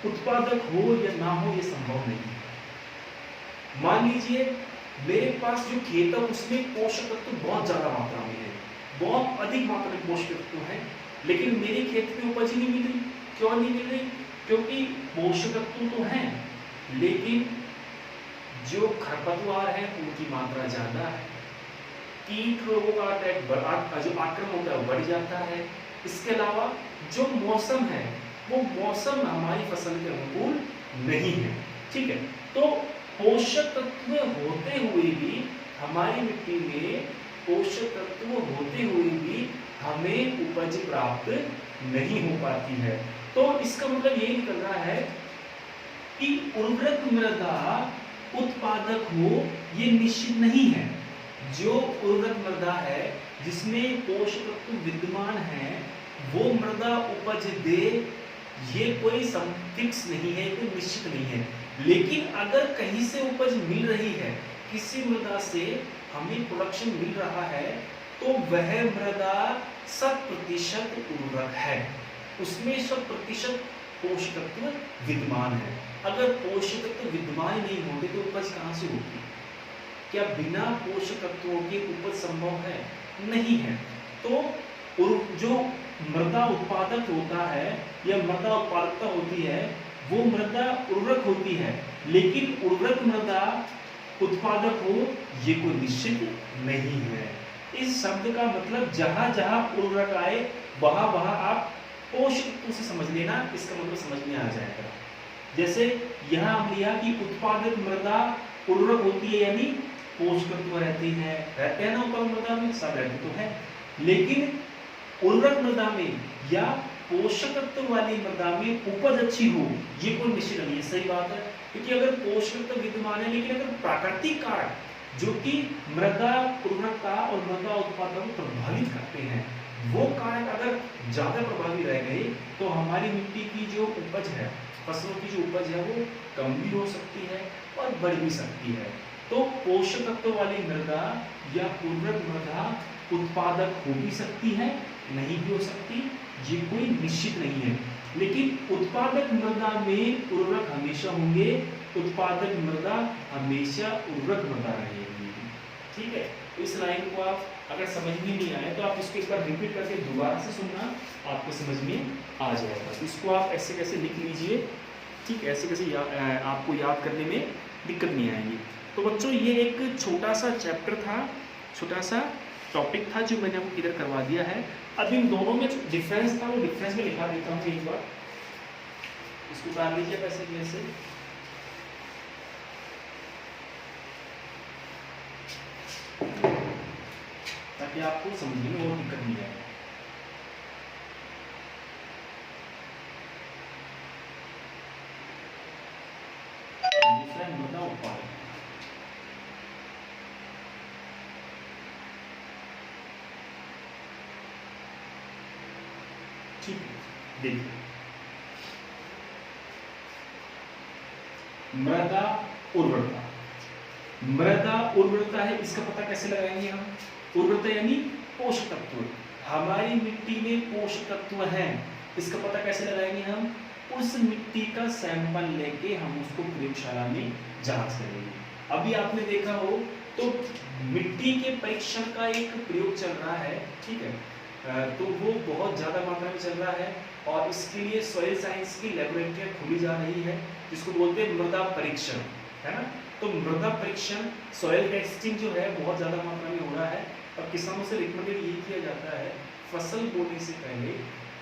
उत्पादक हो या ना हो ये संभव नहीं है। मान लीजिए मेरे पास जो खेत है उसमें पोषक तत्व बहुत ज्यादा मात्रा में है, बहुत अधिक मात्रा में पोषक तत्व है, लेकिन मेरे खेत में उपज ही नहीं मिल रही। क्यों नहीं मिल रही? क्योंकि पोषक तत्व तो हैं लेकिन जो खरपतवार है उनकी मात्रा ज़्यादा है, कीट रोगों का अटैक जो आक्रमण होता है वो बढ़ जाता है। इसके अलावा जो मौसम है वो मौसम हमारी फसल के अनुकूल नहीं है, ठीक है। तो पोषक तत्व होते हुए भी हमारी मिट्टी में पोषक तत्व होते हुए भी हमें उपज प्राप्त नहीं हो पाती है। तो इसका मतलब ये निकल रहा है कि उर्वरक मृदा उत्पादक हो ये निश्चित नहीं है। जो उर्वरक मृदा है जिसमें पोषक तत्व विद्यमान है वो मृदा उपज दे, ये कोई फिक्स नहीं है, कोई निश्चित नहीं है। लेकिन अगर कहीं से उपज मिल रही है, किसी मृदा से हमें प्रोडक्शन मिल रहा है, तो वह मृदा 100% उर्वरक है, उसमें 100% पोषक तत्व विद्यमान है। अगर पोषक तत्व विद्यमान नहीं होते तो उपज कहां से होगी? क्या बिना पोषक तत्वों के उपज संभव है? नहीं है। तो जो मृदा उत्पादक होता है या मृदा उत्पादकता होती है वो मृदा उर्वरक होती है, लेकिन उर्वरक मृदा उत्पादक हो ये कोई निश्चित नहीं है। इस शब्द का मतलब जहां जहां उर्वरक आए वहां वहां आप पोषक तत्व से समझ लेना, इसका मतलब समझ में आ जाएगा। जैसे यहाँ हम लिया कि उत्पादक मृदा उर्वरक होती है, यानी पोषक तत्व रहते हैं ना उत्पादक मृदा में, सब रहते तो है। लेकिन उर्वरक मृदा में या पोषक तत्व वाली मृदा में उपज अच्छी हो ये कोई निश्चित नहीं है। सही बात है, क्योंकि अगर पोषक तत्व विद्यमान है लेकिन अगर प्राकृतिक कारक जो कि मृदा उर्वरकता और मृदा उत्पादन को प्रभावित करते हैं वो कारक अगर ज्यादा प्रभावी रह गए तो हमारी मिट्टी की जो उपज है, फसलों की जो उपज है वो कम भी हो सकती है और बढ़ भी सकती है। तो पोषक तत्व वाली मृदा या उर्वरक मृदा उत्पादक हो भी सकती है, नहीं भी हो सकती, ये कोई निश्चित नहीं है। लेकिन उत्पादक मृदा में उर्वरक हमेशा होंगे, उत्पादक मृदा हमेशा उर्वरक मृदा रहेगी। ठीक है, तो इस लाइन को आप अगर समझ में नहीं आए तो आप इसको एक बार रिपीट करके दोबारा से सुनना, आपको समझ में आ जाएगा। तो इसको आप ऐसे कैसे लिख लीजिए, ठीक, ऐसे कैसे आपको याद करने में दिक्कत नहीं आएगी। तो बच्चों ये एक छोटा सा चैप्टर था, छोटा सा टॉपिक था जो मैंने आपको क्लियर करवा दिया है। अब इन दोनों में डिफरेंस था वो डिफरेंस में लिखा देता हूँ एक बार, इसको उतार लीजिए कैसे कैसे। ताकि आपको समझने में और दिक्कत नहीं आए। डिफरेंट मृदा उत्पादन, ठीक है, देखिए मृदा उर्वरता, मृदा उर्वरता है, इसका पता कैसे लगाएंगे हम? उर्वरता यानी पोषक तत्व, हमारी मिट्टी में पोषक तत्व हैं, इसका पता कैसे लगाएंगे हम? उस मिट्टी का सैंपल लेके हम उसको प्रयोगशाला में जांच करेंगे। अभी आपने देखा हो तो मिट्टी के परीक्षण का एक प्रयोग चल रहा है, ठीक है, तो वो बहुत ज़्यादा मात्रा में चल रहा है और इसके लिए सॉइल साइंस की लेबोरेटरी खुली जा रही है जिसको बोलते हैं मृदा परीक्षण, है ना। तो मृदा परीक्षण, सॉइल टेस्टिंग जो है बहुत ज़्यादा मात्रा में हो रहा है और किसानों से रिकमेंडेड ये किया जाता है फसल बोने से पहले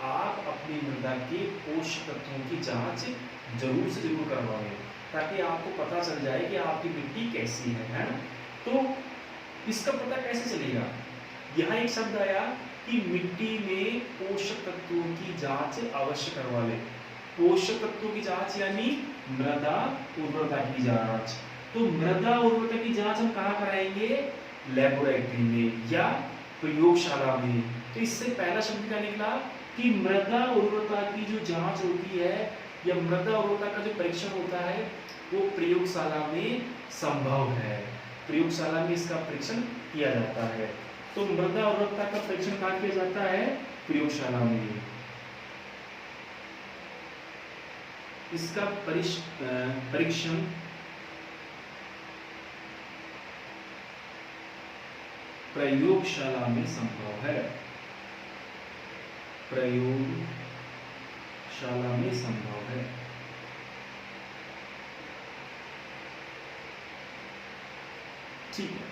आप अपनी मृदा के पोषक तत्वों की जांच जरूर से जरूर करवाएं ताकि आपको पता चल जाए कि आपकी मिट्टी कैसी है ना। तो इसका पता कैसे चलेगा? यहाँ एक शब्द आया कि मिट्टी में पोषक तत्वों की जांच अवश्य करवा लें। पोषक तत्वों की जांच यानी मृदा उर्वरता की जांच। तो मृदा उर्वरता की जांच हम कहाँ कराएंगे? लेबोरेटरी में या प्रयोगशाला में। तो इससे पहला शब्द क्या निकला कि मृदा उर्वरता की जो जांच होती है या मृदा उर्वरता का जो परीक्षण होता है वो प्रयोगशाला में संभव है, प्रयोगशाला में इसका परीक्षण किया जाता है। तो मृदा उर्वरता का परीक्षण कहाँ किया जाता है? प्रयोगशाला में। इसका परीक्षण प्रयोगशाला में संभव है, प्रयोगशाला में संभव है। ठीक है।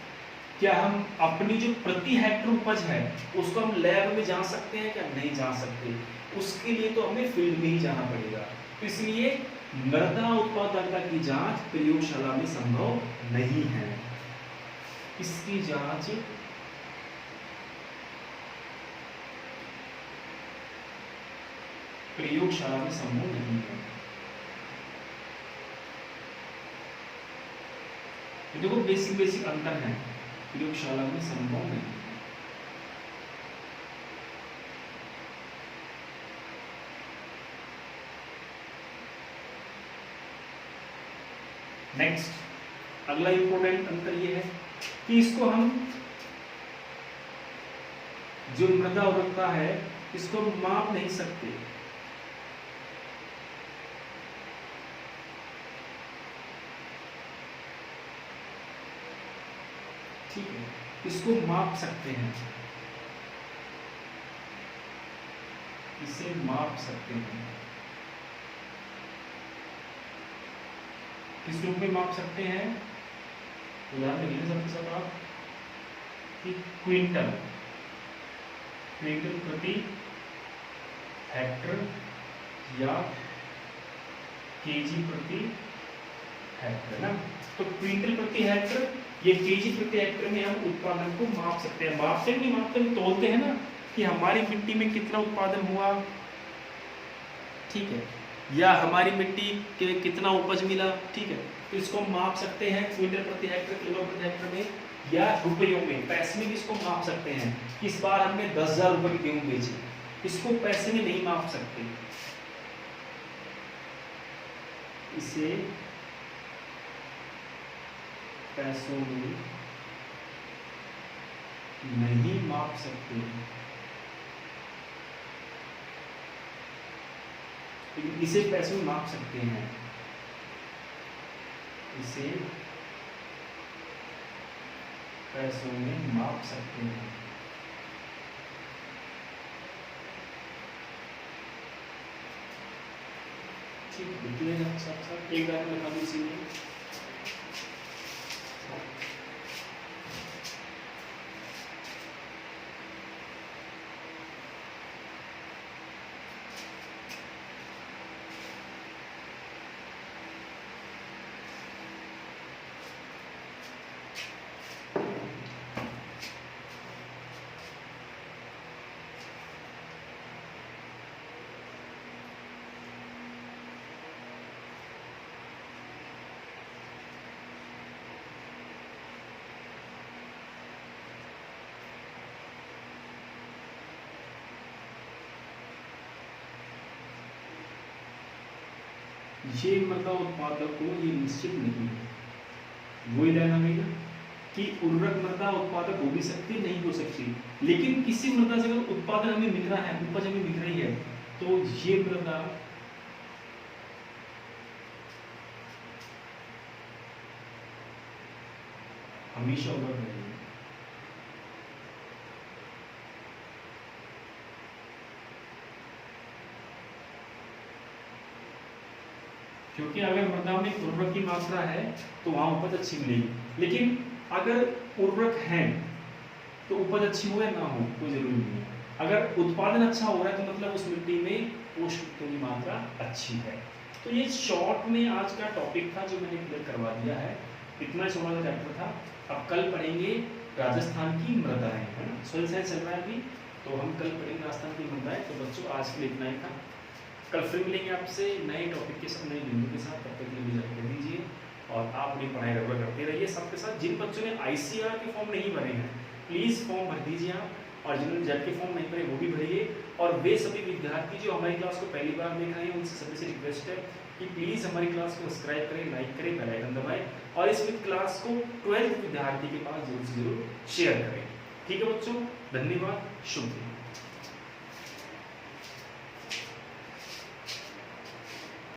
क्या हम अपनी जो प्रति हेक्टेयर उपज है उसको हम लैब में जा सकते हैं क्या? नहीं जा सकते। उसके लिए तो हमें फील्ड में ही जाना पड़ेगा। तो इसलिए मृदा उत्पादकता की जांच प्रयोगशाला में संभव नहीं है। इसकी जांच प्रयोगशाला में संभव नहीं है। देखो बेसिक अंतर है, प्रयोगशाला में संभव नहीं है। नेक्स्ट अगला इंपॉर्टेंट अंतर यह है कि इसको हम जो मृदा उर्वरता है इसको हम माप नहीं सकते। ठीक है, इसको माप सकते हैं, इसे माप सकते हैं। किस रूप में माप सकते हैं? उदाहरण लीजिए सबके साथ आप कि क्विंटल प्रति हेक्टर या केजी प्रति हेक्टर ना। तो क्विंटल प्रति हेक्टर ये केजी प्रति हेक्टर में हम उत्पादन को माप सकते हैं। मापते नहीं मापते, हम तोलते हैं ना कि हमारी मिट्टी में कितना उत्पादन हुआ, ठीक है, या हमारी मिट्टी के कितना उपज मिला, ठीक है। तो इसको हम माप सकते हैं क्विंटल प्रति हेक्टर, किलो प्रति हेक्टर में, या रुपयों में, पैसे में भी इसको माप सकते हैं। इस बार हमने 10,000 रुपए की गेहूं बेची, इसको पैसे में नहीं माप सकते, इसे पैसों में नहीं माप सकते, इसे पैसों में माप सकते हैं, इसे पैसों में माप सकते हैं। ठीक है, साथ एक बार लिखा दीजिए। ये मृदा उत्पादक को ये निश्चित नहीं है। वही रहना भैया कि उर्वरक मृदा उत्पादक हो भी सकती, नहीं हो सकती, लेकिन किसी मृदा से अगर उत्पादन हमें मिल रहा है, उपज हमें मिल रही है, तो ये मृदा हमेशा उर्वरक रहेगी। क्योंकि अगर मृदा में उर्वरक की मात्रा है तो वहां उपज अच्छी मिलेगी, लेकिन अगर उर्वरक है तो उपज अच्छी हो या ना हो कोई जरूरी नहीं है। अगर उत्पादन अच्छा हो रहा है तो मतलब उस मिट्टी में पोषक तत्वों की मात्रा अच्छी है। तो ये शॉर्ट में आज का टॉपिक था जो मैंने क्लियर करवा दिया है। इतना छोटा सा चैप्टर था। अब कल पढ़ेंगे राजस्थान की मृदाएं, है ना, सोइल साइंस चल रहा है अभी, तो हम कल पढ़ेंगे राजस्थान की मृदाएं। तो बच्चों आज के लिए इतना ही था। कल फिर मिलेंगे आपसे नए टॉपिक के साथ, नए बिंदु के साथ। तब तक के लिए कर दीजिए और आप अपनी पढ़ाई रेगुलर करते रहिए सबके साथ। जिन बच्चों ने ICAR के फॉर्म नहीं भरे हैं प्लीज़ फॉर्म भर दीजिए आप, और जिन्होंने जेड के फॉर्म नहीं भरे वो भी भरिए। और वे सभी विद्यार्थी जो हमारी क्लास को पहली बार देख रहे हैं उनसे सभी से रिक्वेस्ट है कि प्लीज़ हमारी क्लास को सब्सक्राइब करें, लाइक करें, बेल आइकन दबाएं, और इस क्लास को 12th विद्यार्थी के पास जरूर से जरूर शेयर करें। ठीक है बच्चों, धन्यवाद, शुभ दिन।